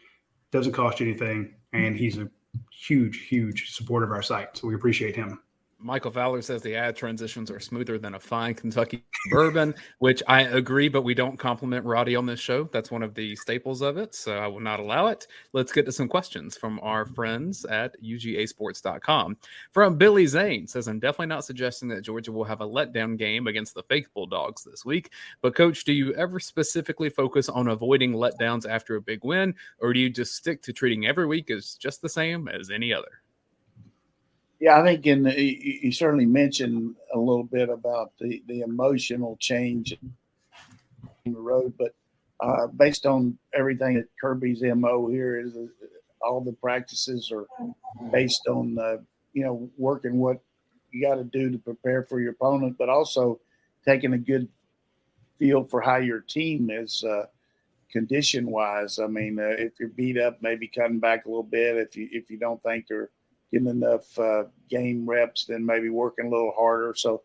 Doesn't cost you anything. And he's a huge, huge supporter of our site. So we appreciate him. Michael Fowler says the ad transitions are smoother than a fine Kentucky bourbon, which I agree, but we don't compliment Roddy on this show. That's one of the staples of it, so I will not allow it. Let's get to some questions from our friends at UGASports.com. From Billy Zane, says, I'm definitely not suggesting that Georgia will have a letdown game against the fake Bulldogs this week, but Coach, do you ever specifically focus on avoiding letdowns after a big win, or do you just stick to treating every week as just the same as any other? Yeah, I think you certainly mentioned a little bit about the emotional change in the road, but based on everything that Kirby's MO here is, all the practices are based on working what you got to do to prepare for your opponent, but also taking a good feel for how your team is condition wise. I mean, if you're beat up, maybe cutting back a little bit. If you don't think they're getting enough game reps, then maybe working a little harder. So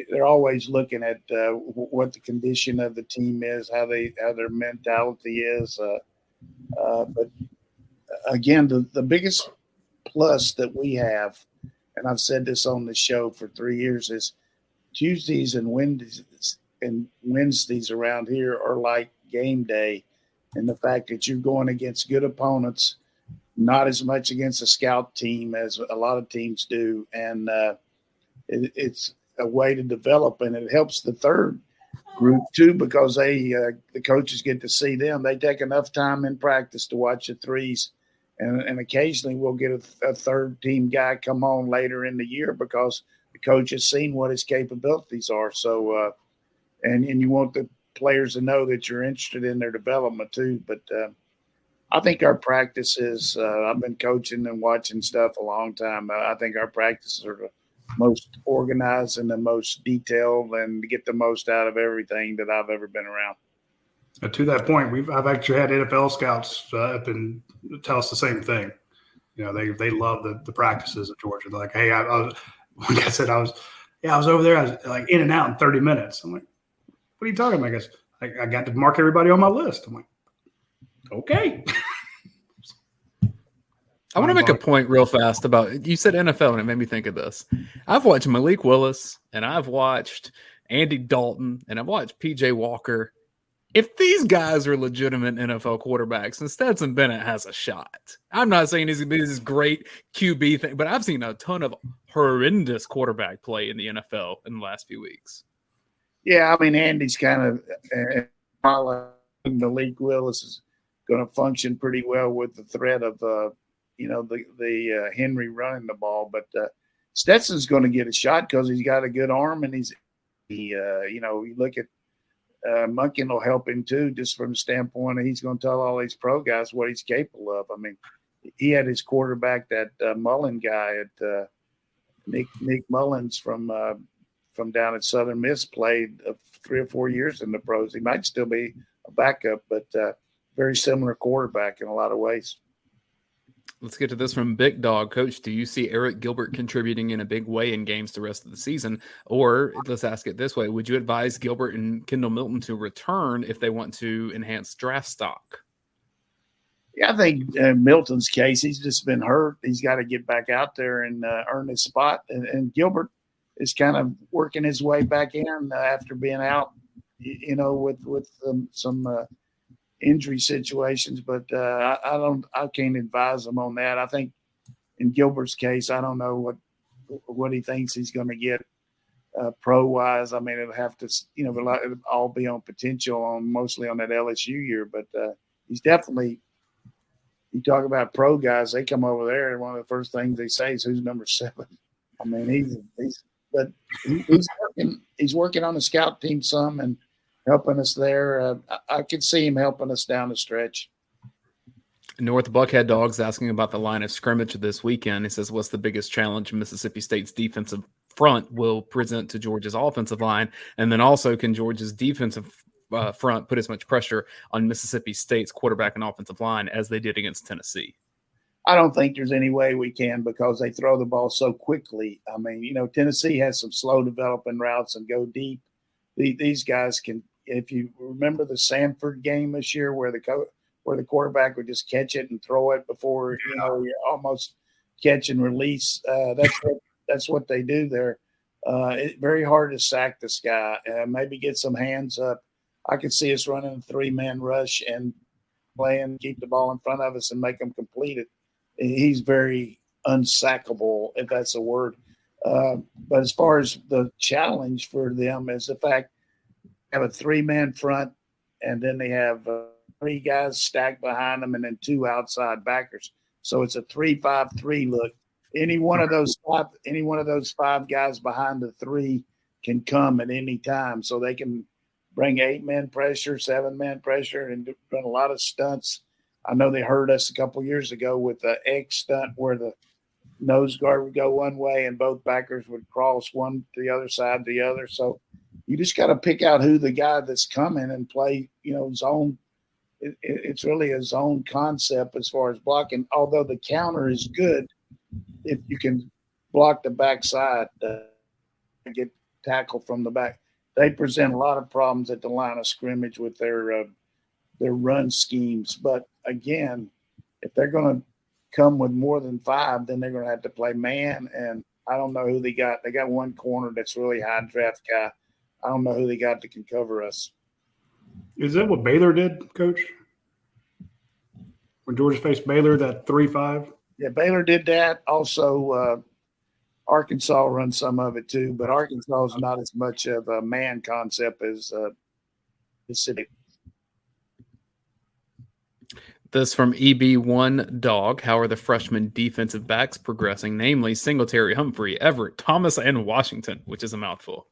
they're always looking at what the condition of the team is, how their mentality is. But again, the biggest plus that we have, and I've said this on the show for 3 years, is Tuesdays and Wednesdays around here are like game day, and the fact that you're going against good opponents, not as much against a scout team as a lot of teams do. And it's a way to develop, and it helps the third group too, because the coaches get to see them. They take enough time in practice to watch the threes, and occasionally we'll get a third team guy come on later in the year because the coach has seen what his capabilities are. So, and you want the players to know that you're interested in their development too. But I think our practices, I've been coaching and watching stuff a long time. I think our practices are the most organized and the most detailed, and to get the most out of everything that I've ever been around. To that point, I've actually had NFL scouts up and tell us the same thing. They love the practices at Georgia. They're like, hey, I was over there. I was like in and out in 30 minutes. I'm like, what are you talking about? I guess I got to mark everybody on my list. I'm like, okay. I want to make a point real fast about, you said NFL, and it made me think of this. I've watched Malik Willis, and I've watched Andy Dalton, and I've watched PJ Walker. If these guys are legitimate NFL quarterbacks, and Stetson Bennett has a shot. I'm not saying he's this great QB thing, but I've seen a ton of horrendous quarterback play in the NFL in the last few weeks. Yeah, I mean, Andy's kind of Malik Willis is going to function pretty well with the threat of the Henry running the ball, but Stetson's going to get a shot because he's got a good arm, and you look at Munkin will help him too, just from the standpoint that he's going to tell all these pro guys what he's capable of. I mean, he had his quarterback, that Mullen guy at Nick Mullins from down at Southern Miss, played 3 or 4 years in the pros. He might still be a backup, but very similar quarterback in a lot of ways. Let's get to this from Big Dog. Coach, do you see Eric Gilbert contributing in a big way in games the rest of the season? Or let's ask it this way. Would you advise Gilbert and Kendall Milton to return if they want to enhance draft stock? Yeah, I think Milton's case, he's just been hurt. He's got to get back out there and earn his spot. And Gilbert is kind of working his way back in after being out, with some injury situations, but I can't advise him on that. I think in Gilbert's case, I don't know what he thinks he's going to get pro wise. I mean, it'll have to, it'll all be on potential, mostly on that LSU year, but he's definitely, you talk about pro guys, they come over there and one of the first things they say is who's number 7. I mean, he's working on the scout team some and helping us there. I could see him helping us down the stretch. North Buckhead Dogs asking about the line of scrimmage this weekend. He says, what's the biggest challenge Mississippi State's defensive front will present to Georgia's offensive line? And then also, can Georgia's defensive front put as much pressure on Mississippi State's quarterback and offensive line as they did against Tennessee? I don't think there's any way we can because they throw the ball so quickly. I mean, Tennessee has some slow developing routes and go deep. These guys can, if you remember the Sanford game this year where the quarterback would just catch it and throw it before, you almost catch and release. That's what they do there. It's very hard to sack this guy. Maybe get some hands up. I could see us running a 3-man rush and keep the ball in front of us and make them complete it. He's very unsackable, if that's a word. But as far as the challenge for them is the fact they have a 3-man front, and then they have 3 guys stacked behind them and then 2 outside backers. So it's a 3-5-3 look. Any one of those 5 guys behind the 3 can come at any time. So they can bring 8-man pressure, 7-man pressure, and run a lot of stunts. I know they hurt us a couple years ago with the X stunt where the nose guard would go one way and both backers would cross one to the other side to the other. So you just got to pick out who the guy that's coming and play, zone. It's really a zone concept as far as blocking, although the counter is good if you can block the backside and get tackled from the back. They present a lot of problems at the line of scrimmage with their run schemes. But again, if they're going to come with more than 5, then they're going to have to play man. And I don't know who they got. They got one corner that's really high draft guy. I don't know who they got that can cover us. Is that what Baylor did, Coach? When Georgia faced Baylor, that 3-5? Yeah, Baylor did that. Also, Arkansas runs some of it too, but Arkansas is not as much of a man concept as Mississippi. This from EB1 Dog. How are the freshman defensive backs progressing? Namely, Singletary, Humphrey, Everett, Thomas, and Washington, which is a mouthful.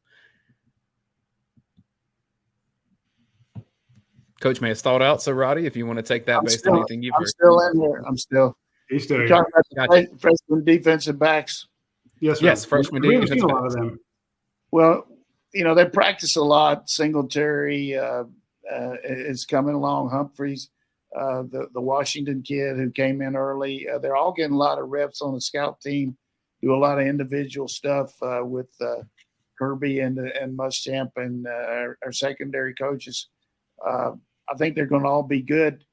Coach may have stalled out. So, Roddy, if you want to take that based on anything you've heard. I'm still in here. He's still here. Talking about the freshman defensive backs. Yes, sir. Yes, freshman defensive backs. A lot of them. Well, they practice a lot. Singletary is coming along. Humphreys, the Washington kid who came in early. They're all getting a lot of reps on the scout team. Do a lot of individual stuff with Kirby and Muschamp and our secondary coaches. I think they're going to all be good.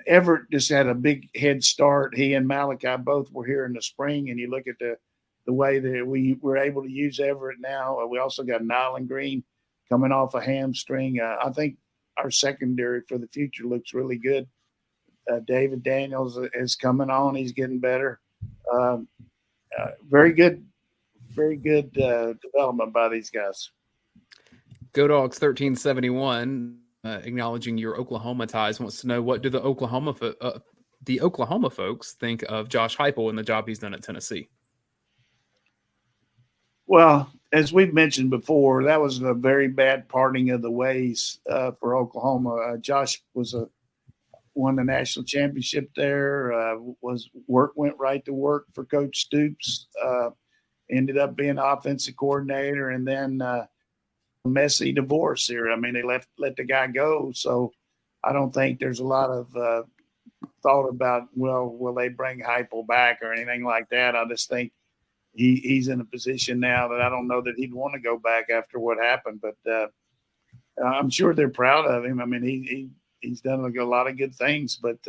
Everett just had a big head start. He and Malachi both were here in the spring, and you look at the way that we were able to use Everett now. We also got Nyland Green coming off a hamstring. I think our secondary for the future looks really good. David Daniels is coming on. He's getting better. Very good development by these guys. Go Dogs 1371. Acknowledging your Oklahoma ties, wants to know what do the Oklahoma folks think of Josh Heupel and the job he's done at Tennessee? Well, as we've mentioned before, that was a very bad parting of the ways for Oklahoma. Josh won the national championship there. Went right to work for Coach Stoops. Ended up being offensive coordinator, and then. Messy divorce here. I mean, they let the guy go. So I don't think there's a lot of thought about, will they bring Heupel back or anything like that. I just think he's in a position now that I don't know that he'd want to go back after what happened. But I'm sure they're proud of him. I mean, he's done a lot of good things, but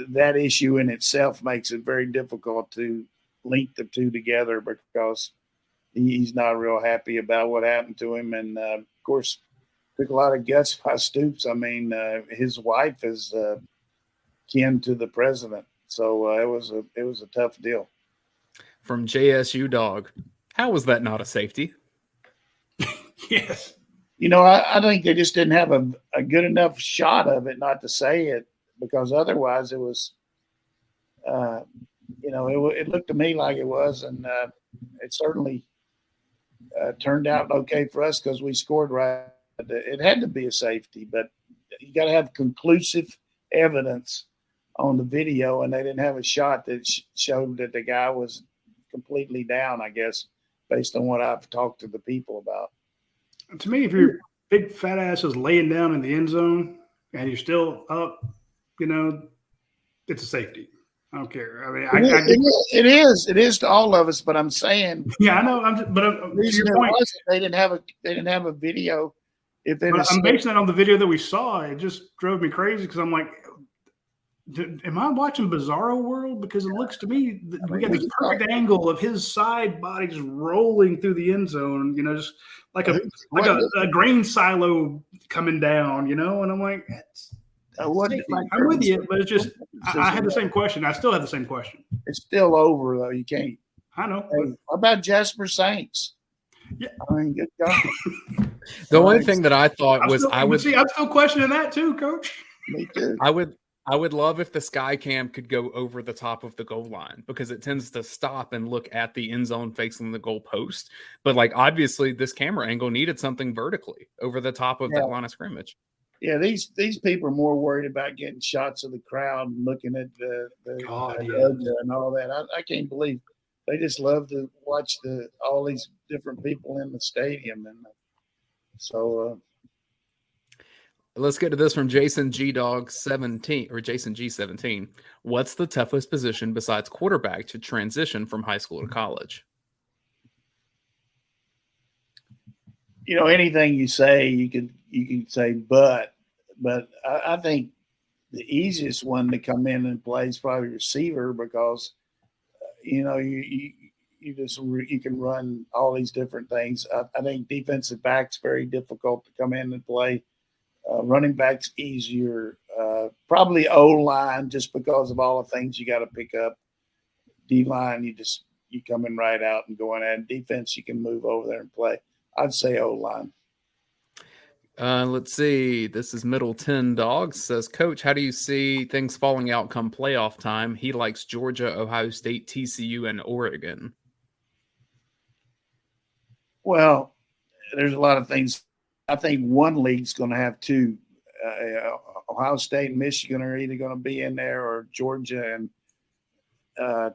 that issue in itself makes it very difficult to link the two together because he's not real happy about what happened to him. And, of course, took a lot of guts by Stoops. I mean, his wife is kin to the president. So it was a tough deal. From JSU Dog. How was that not a safety? Yes. I think they just didn't have a good enough shot of it not to say it, because otherwise it was, it looked to me like it was. And it certainly turned out okay for us because we scored right. It had to be a safety, but you got to have conclusive evidence on the video, and they didn't have a shot that showed that the guy was completely down, I guess, based on what I've talked to the people about. To me, if your big fat ass is laying down in the end zone and you're still up, it's a safety. I don't care. I mean, it is to all of us, but I'm saying, yeah, I know. But to your point, they didn't have a video. I'm basing that on the video that we saw. It just drove me crazy because I'm like, am I watching Bizarro World? Because it looks to me that we got this perfect angle of his side body just rolling through the end zone, just like a grain silo coming down, and I'm like, I'm with you, but it's just I had the same question. I still have the same question. It's still over though. You can't. I know. Hey, what about Jasper Saints? Yeah, I mean, good God. The only thing that I thought was I'm still questioning that too, Coach. Me too. I would love if the sky cam could go over the top of the goal line, because it tends to stop and look at the end zone facing the goal post. But obviously this camera angle needed something vertically over the top of that line of scrimmage. Yeah, these people are more worried about getting shots of the crowd and looking at the and all that. I can't believe they just love to watch all these different people in the stadium, and so. Let's get to this from Jason G Dog 17 or Jason G 17. What's the toughest position besides quarterback to transition from high school to college? Anything you say, you can say, but I think the easiest one to come in and play is probably receiver, because you can run all these different things. I think defensive back's very difficult to come in and play. Running back's easier. Probably O-line, just because of all the things you got to pick up. D-line, you come in right out and go in. And defense, you can move over there and play. I'd say O-line. Let's see. This is Middleton Dog says, Coach, how do you see things falling out come playoff time? He likes Georgia, Ohio State, TCU, and Oregon. Well, there's a lot of things. I think one league's going to have two. Ohio State and Michigan are either going to be in there, or Georgia and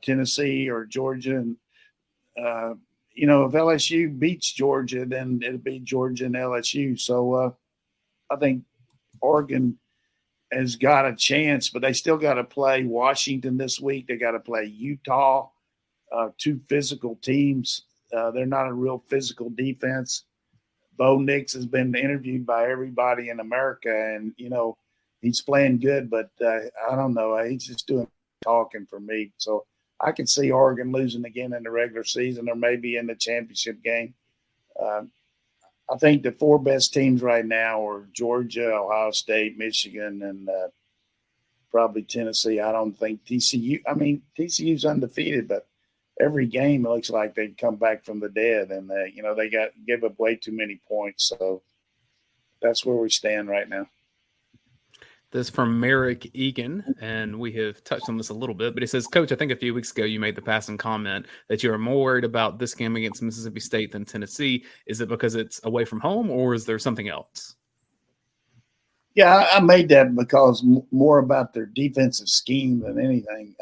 Tennessee, or Georgia and if LSU beats Georgia, then it'll be Georgia and LSU. So I think Oregon has got a chance, but they still got to play Washington this week. They got to play Utah, two physical teams. They're not a real physical defense. Bo Nix has been interviewed by everybody in America, and, he's playing good, but I don't know. He's just doing talking for me. So I could see Oregon losing again in the regular season, or maybe in the championship game. I think the four best teams right now are Georgia, Ohio State, Michigan, and probably Tennessee. I don't think TCU. I mean, TCU's undefeated, but every game it looks like they come back from the dead, and they give up way too many points. So that's where we stand right now. This from Merrick Egan, and we have touched on this a little bit, but he says, Coach, I think a few weeks ago you made the passing comment that you are more worried about this game against Mississippi State than Tennessee. Is it because it's away from home, or is there something else? Yeah, I made that because more about their defensive scheme than anything,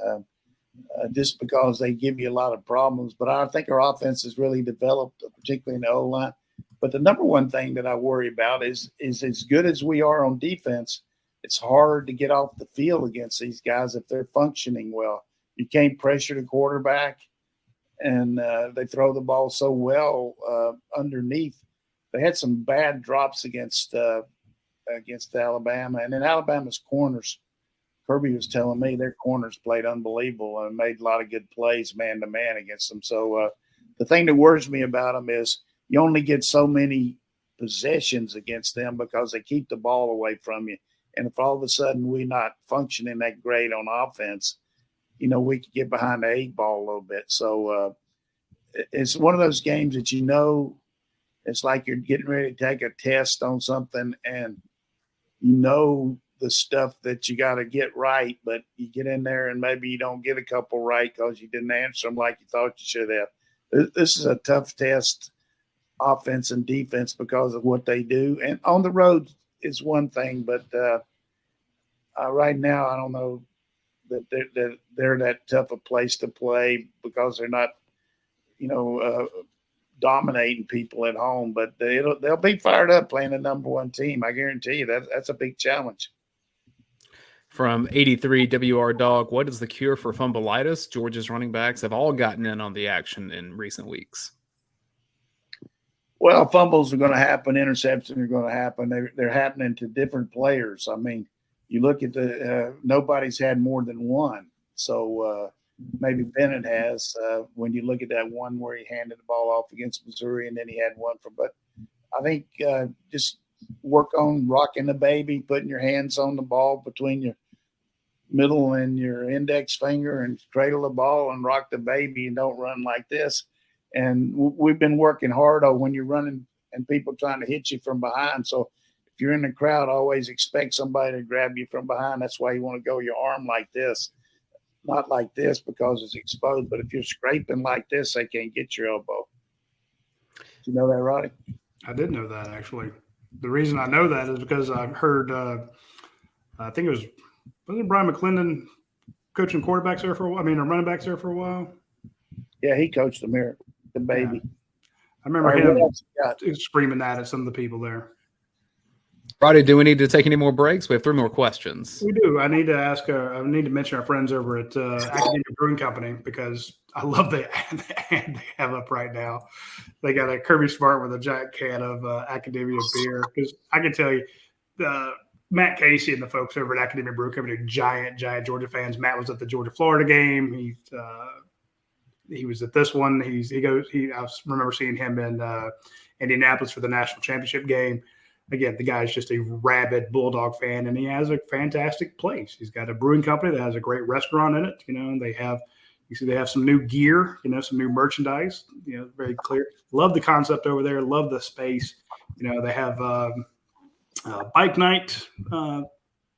just because they give you a lot of problems. But I think our offense has really developed, particularly in the O-line. But the number one thing that I worry about is as good as we are on defense, it's hard to get off the field against these guys if they're functioning well. You can't pressure the quarterback, and they throw the ball so well underneath. They had some bad drops against Alabama, and then Alabama's corners. Kirby was telling me their corners played unbelievable and made a lot of good plays man-to-man against them. So the thing that worries me about them is you only get so many possessions against them because they keep the ball away from you. And if all of a sudden we're not functioning that great on offense, we could get behind the eight ball a little bit. So it's one of those games that it's like you're getting ready to take a test on something, and the stuff that you got to get right, but you get in there and maybe you don't get a couple right because you didn't answer them like you thought you should have. This is a tough test, offense and defense, because of what they do. And on the road is one thing, but right now I don't know. that they're that tough a place to play because they're not, dominating people at home. But they'll be fired up playing the number one team. I guarantee you that's a big challenge. From 83 WR Dog, what is the cure for fumbleitis? Georgia's running backs have all gotten in on the action in recent weeks. Well, fumbles are going to happen. Interceptions are going to happen. They're happening to different players. I mean, you look at nobody's had more than one. So maybe Bennett has when you look at that one where he handed the ball off against Missouri and then he had one but I think just work on rocking the baby, putting your hands on the ball between your middle and your index finger and cradle the ball and rock the baby and don't run like this. And we've been working hard on when you're running and people trying to hit you from behind. So if you're in the crowd, always expect somebody to grab you from behind. That's why you want to go your arm like this, not like this because it's exposed. But if you're scraping like this, they can't get your elbow. Did you know that, Roddy? I did know that, actually. The reason I know that is because I've heard, I think wasn't Brian McClendon coaching quarterbacks there for a while? I mean, or running backs there for a while? Yeah, he coached them here, the baby. Yeah. I remember him screaming that at some of the people there. Roddy, do we need to take any more breaks? We have 3 more questions. We do. I need to mention our friends over at Academic Brewing Company because I love the ad they have up right now. They got a Kirby Smart with a giant can of Academia beer. Because I can tell you, Matt Casey and the folks over at Academic Brewing Company are giant Georgia fans. Matt was at the Georgia-Florida game. He was at this one. I remember seeing him in Indianapolis for the national championship game. Again, the guy's just a rabid Bulldog fan, and he has a fantastic place. He's got a brewing company that has a great restaurant in it. They have some new gear, some new merchandise. Very clear. Love the concept over there. Love the space. They have bike night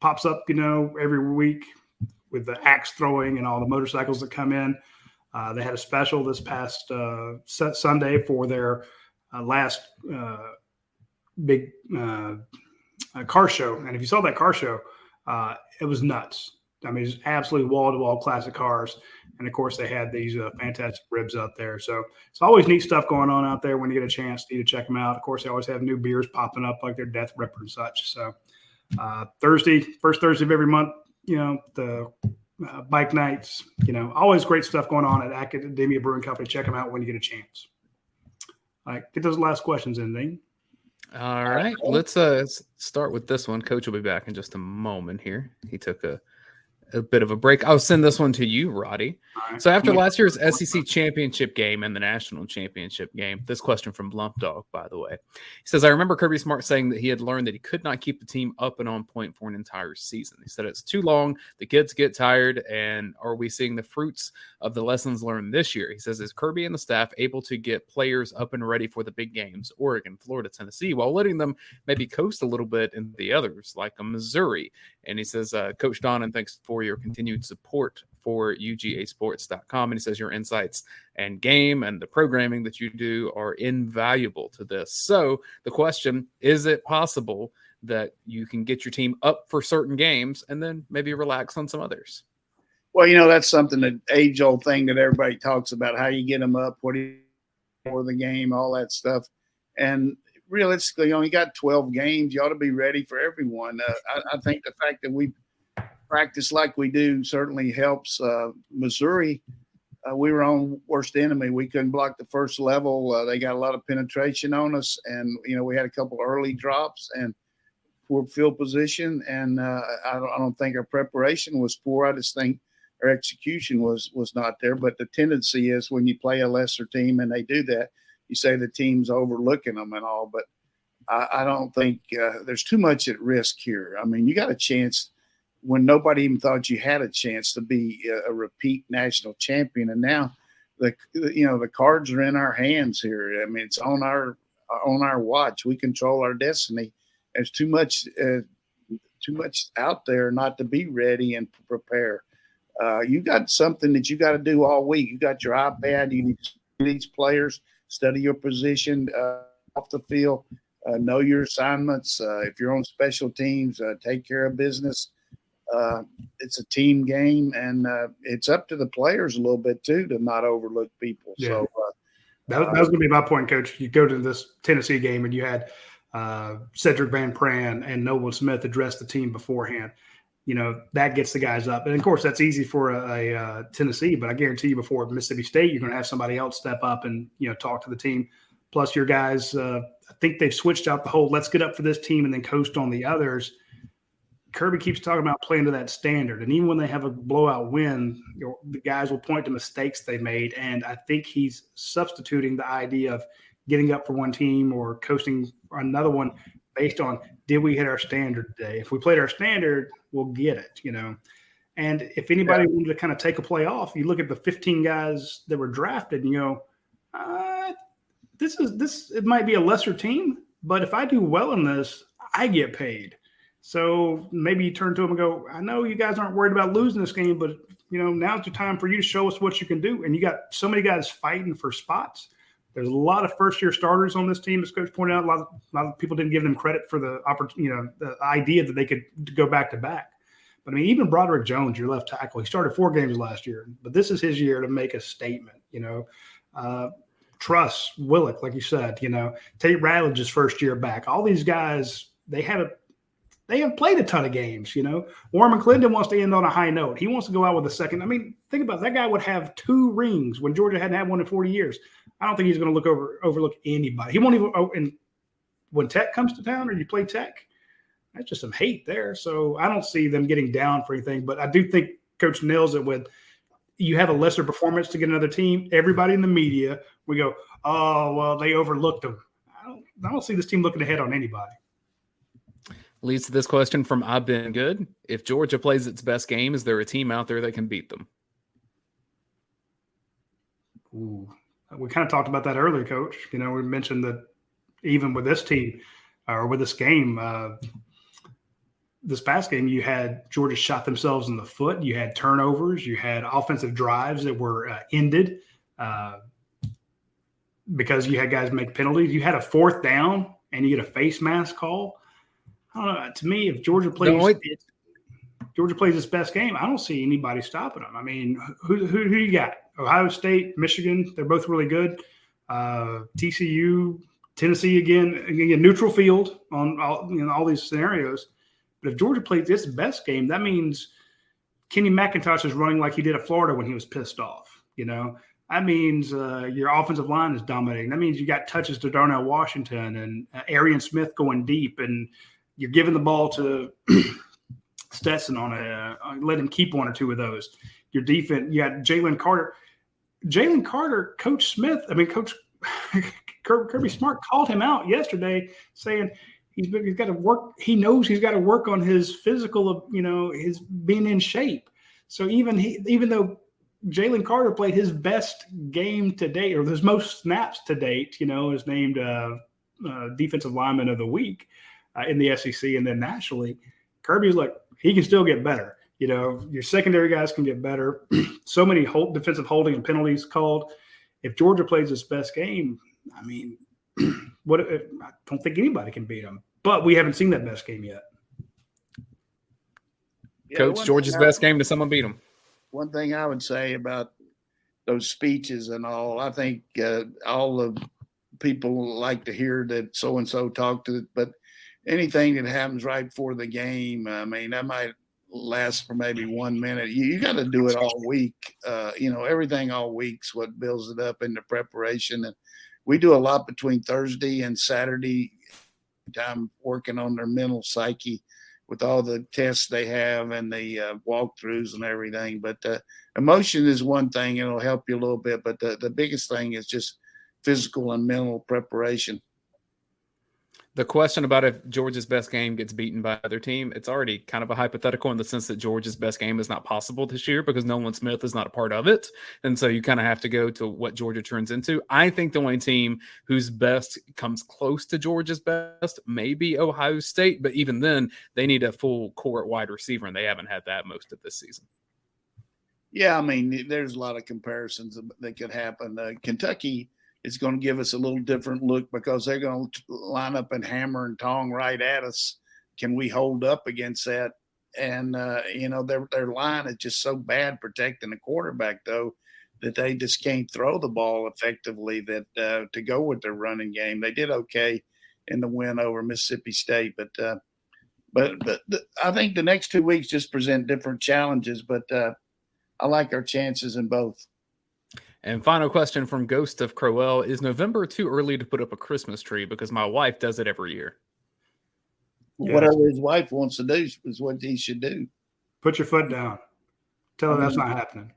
pops up, every week with the axe throwing and all the motorcycles that come in. They had a special this past Sunday for their last big car show. And if you saw that car show, it was nuts. I mean, it's absolutely wall-to-wall classic cars. And, of course, they had these fantastic ribs out there. So it's always neat stuff going on out there when you get a chance to check them out. Of course, they always have new beers popping up like their Death Ripper and such. So first Thursday of every month, the bike nights, always great stuff going on at Academia Brewing Company. Check them out when you get a chance. All right, get those last questions in, Dayne. All right, let's start with this one. Coach will be back in just a moment here. He took a bit of a break. I'll send this one to you, Roddy. Right. So after last year's SEC championship game and the national championship game, this question from Lump Dog, by the way. He says, I remember Kirby Smart saying that he had learned that he could not keep the team up and on point for an entire season. He said it's too long, the kids get tired, and are we seeing the fruits of the lessons learned this year? He says, is Kirby and the staff able to get players up and ready for the big games, Oregon, Florida, Tennessee, while letting them maybe coast a little bit in the others, like a Missouri? And he says, Coach Donnan, thanks for your continued support for UGASports.com. And he says your insights and game and the programming that you do are invaluable to this. So the question, is it possible that you can get your team up for certain games and then maybe relax on some others? Well, that's something, that age-old thing that everybody talks about, how you get them up, what do you do for the game, all that stuff. And realistically, you got 12 games. You ought to be ready for everyone. I think the fact that we practice like we do certainly helps. Missouri, we were on worst enemy. We couldn't block the first level. They got a lot of penetration on us, and we had a couple early drops and poor field position. And I don't think our preparation was poor. I just think our execution was not there. But the tendency is when you play a lesser team and they do that, you say the team's overlooking them and all. But I don't think there's too much at risk here. I mean, you got a chance when nobody even thought you had a chance to be a repeat national champion. And now the cards are in our hands here. I mean, it's on our watch. We control our destiny. There's too much out there not to be ready and prepare. You got something that you got to do all week. You got your iPad. You need to see these players, study your position off the field, know your assignments. If you're on special teams, take care of business. It's a team game, and it's up to the players a little bit too to not overlook people. Yeah. So that was going to be my point, Coach. You go to this Tennessee game and you had Cedric Van Pran and Nolan Smith address the team beforehand. That gets the guys up. And, of course, that's easy for a Tennessee, but I guarantee you before Mississippi State, you're going to have somebody else step up and, talk to the team. Plus your guys, I think they've switched out the whole let's get up for this team and then coast on the others. Kirby keeps talking about playing to that standard. And even when they have a blowout win, the guys will point to mistakes they made. And I think he's substituting the idea of getting up for one team or coasting for another one based on, did we hit our standard today? If we played our standard, we'll get it, And if anybody wanted to kind of take a play off, you look at the 15 guys that were drafted and you go, it might be a lesser team, but if I do well in this, I get paid. So maybe you turn to them and go, I know you guys aren't worried about losing this game, but now's the time for you to show us what you can do. And you got so many guys fighting for spots. There's a lot of first-year starters on this team, as Coach pointed out. A lot of people didn't give them credit for the the idea that they could go back-to-back. But, I mean, even Broderick Jones, your left tackle, he started 4 games last year. But this is his year to make a statement, Truss, Willick, like you said, Tate Radledge's first year back. All these guys, they haven't played a ton of games, Warren McClendon wants to end on a high note. He wants to go out with a second. I mean, think about it. That guy would have 2 rings when Georgia hadn't had one in 40 years. I don't think he's going to overlook anybody. He won't even and when Tech comes to town or you play Tech, that's just some hate there. So I don't see them getting down for anything. But I do think Coach nails it with you have a lesser performance to get another team. Everybody in the media, we go, oh, well, they overlooked them. I don't see this team looking ahead on anybody. Leads to this question from I've Been Good. If Georgia plays its best game, is there a team out there that can beat them? Ooh. We kind of talked about that earlier, Coach. We mentioned that even with this team or with this game, this past game, you had Georgia shot themselves in the foot. You had turnovers. You had offensive drives that were ended because you had guys make penalties. You had a 4th down and you get a face mask call. I don't know. To me, if Georgia plays its best game, I don't see anybody stopping them. I mean, who you got? Ohio State, Michigan, they're both really good. TCU, Tennessee again, neutral field on all these scenarios. But if Georgia plays its best game, that means Kenny McIntosh is running like he did at Florida when he was pissed off. That means your offensive line is dominating. That means you got touches to Darnell Washington and Arian Smith going deep, and you're giving the ball to Stetson let him keep 1 or 2 of those. Your defense, you got Jalen Carter. Coach Kirby Smart called him out yesterday saying he's got to work. He knows he's got to work on his physical, his being in shape. So even though Jalen Carter played his best game to date or his most snaps to date, is named defensive lineman of the week in the SEC and then nationally, Kirby's like, he can still get better. Your secondary guys can get better. So many defensive holding and penalties called. If Georgia plays its best game, I mean, I don't think anybody can beat them. But we haven't seen that best game yet. Coach, Georgia's best game, does someone beat them? One thing I would say about those speeches and all, I think all the people like to hear that so-and-so talked to it, but anything that happens right before the game, I mean, that might last for maybe 1 minute. You got to do it all week. Everything all week's what builds it up into preparation. And we do a lot between Thursday and Saturday time working on their mental psyche with all the tests they have and the walkthroughs and everything. But emotion is one thing. It'll help you a little bit. But the biggest thing is just physical and mental preparation. The question about if Georgia's best game gets beaten by another team, it's already kind of a hypothetical in the sense that Georgia's best game is not possible this year because Nolan Smith is not a part of it. And so you kind of have to go to what Georgia turns into. I think the only team whose best comes close to Georgia's best may be Ohio State, but even then they need a full court wide receiver, and they haven't had that most of this season. Yeah, I mean, there's a lot of comparisons that could happen. Kentucky is going to give us a little different look because they're going to line up and hammer and tong right at us. Can we hold up against that? And their line is just so bad protecting the quarterback, though, that they just can't throw the ball effectively to go with their running game. They did okay in the win over Mississippi State, but I think the next 2 weeks just present different challenges. But I like our chances in both. And final question from Ghost of Crowell: is November too early to put up a Christmas tree? Because my wife does it every year. Yes. Whatever his wife wants to do is what he should do. Put your foot down. Tell her that's not happening.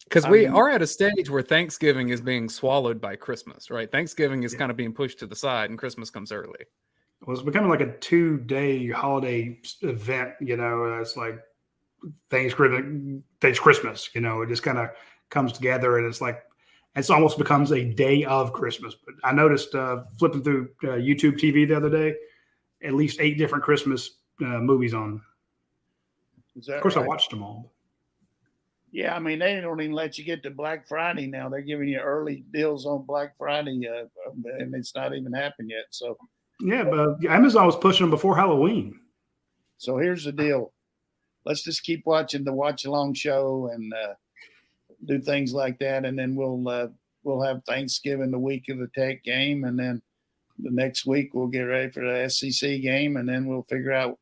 Because we are at a stage where Thanksgiving is being swallowed by Christmas, right? Thanksgiving is kind of being pushed to the side, and Christmas comes early. Well, it's becoming like a 2-day holiday event. It's like Thanksgiving, Christmas. It just kind of comes together, and it's almost becomes a day of Christmas. But I noticed flipping through YouTube TV the other day, at least 8 different Christmas movies on. Of course, right? I watched them all. Yeah, I mean, they don't even let you get to Black Friday now. They're giving you early deals on Black Friday, and it's not even happened yet. So, yeah, but Amazon was pushing them before Halloween. So here's the deal: let's just keep watching the watch along show and do things like that, and then we'll have Thanksgiving the week of the Tech game, and then the next week we'll get ready for the SEC game, and then we'll figure out.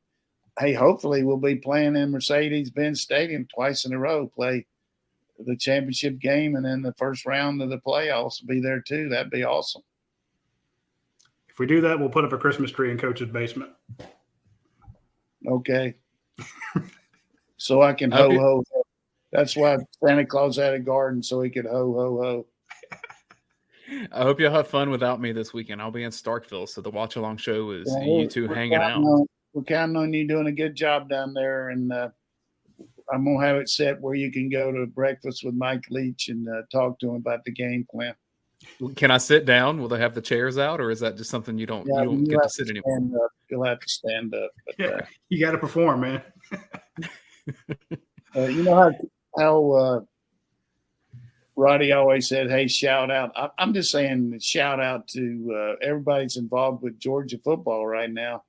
Hey, hopefully we'll be playing in Mercedes-Benz Stadium twice in a row, play the championship game, and then the first round of the playoffs will be there too. That'd be awesome. If we do that, we'll put up a Christmas tree in Coach's basement. Okay. So I can ho. That's why Santa Claus had a garden, so he could ho. I hope you'll have fun without me this weekend. I'll be in Starkville, so the watch along show is you two hanging out. We're counting on you doing a good job down there, and I'm going to have it set where you can go to breakfast with Mike Leach and talk to him about the game plan. Can I sit down? Will they have the chairs out, or is that just something you don't get to sit anymore? You'll have to stand up. But, you got to perform, man. You know how Roddy always said, hey, shout out. I'm just saying shout out to everybody's involved with Georgia football right now.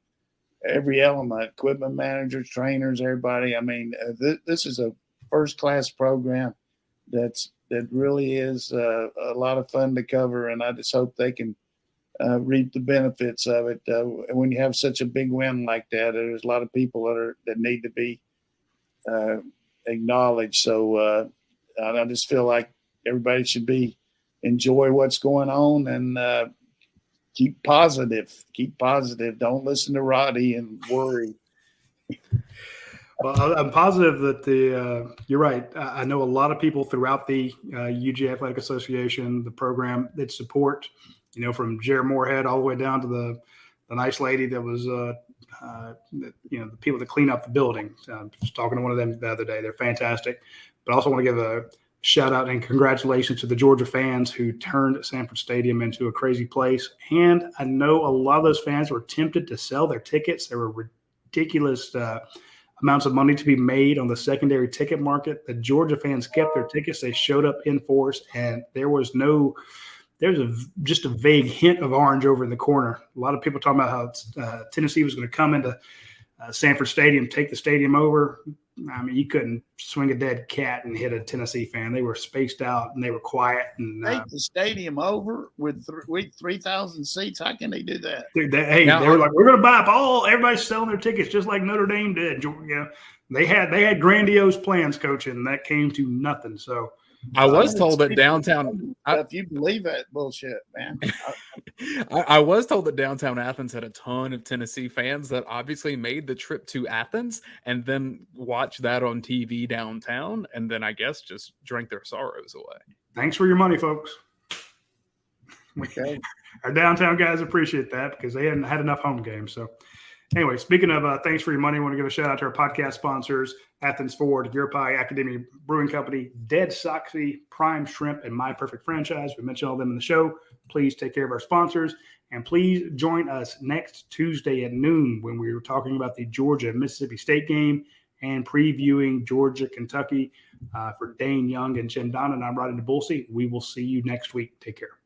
Every element, equipment managers, trainers, everybody. I mean, this is a first-class program that really is a lot of fun to cover, and I just hope they can reap the benefits of it. When you have such a big win like that, there's a lot of people that need to be acknowledged. So I just feel like everybody should enjoy what's going on and keep positive. Don't listen to Roddy and worry. Well, I'm positive that you're right. I know a lot of people throughout the UGA Athletic Association, the program that support, from Jared Moorhead all the way down to the nice lady that was, the people that clean up the building. I was talking to one of them the other day. They're fantastic. But I also want to give a shout out and congratulations to the Georgia fans who turned Sanford Stadium into a crazy place. And I know a lot of those fans were tempted to sell their tickets. There were ridiculous amounts of money to be made on the secondary ticket market. The Georgia fans kept their tickets. They showed up in force, and there was just a vague hint of orange over in the corner. A lot of people talking about how Tennessee was going to come into Sanford Stadium, take the stadium over. I mean, you couldn't swing a dead cat and hit a Tennessee fan. They were spaced out and they were quiet. And take the stadium over with 3,000 seats. How can they do that? Dude, they were like, we're going to buy up everybody's selling their tickets just like Notre Dame did. They had grandiose plans, Coach, and that came to nothing. So I was told that downtown. If you believe that bullshit, man. I was told that downtown Athens had a ton of Tennessee fans that obviously made the trip to Athens and then watched that on TV downtown, and then I guess just drank their sorrows away. Thanks for your money, folks. Okay. Our downtown guys appreciate that because they hadn't had enough home games. So anyway, speaking of thanks for your money, I want to give a shout out to our podcast sponsors, Athens Ford, Europi Academy Brewing Company, Dead Soxy, Prime Shrimp, and My Perfect Franchise. We mentioned all of them in the show. Please take care of our sponsors. And please join us next Tuesday at noon when we were talking about the Georgia-Mississippi State game and previewing Georgia-Kentucky for Dayne Young and Jim Donnan. I'm Radi Nabulsi. We will see you next week. Take care.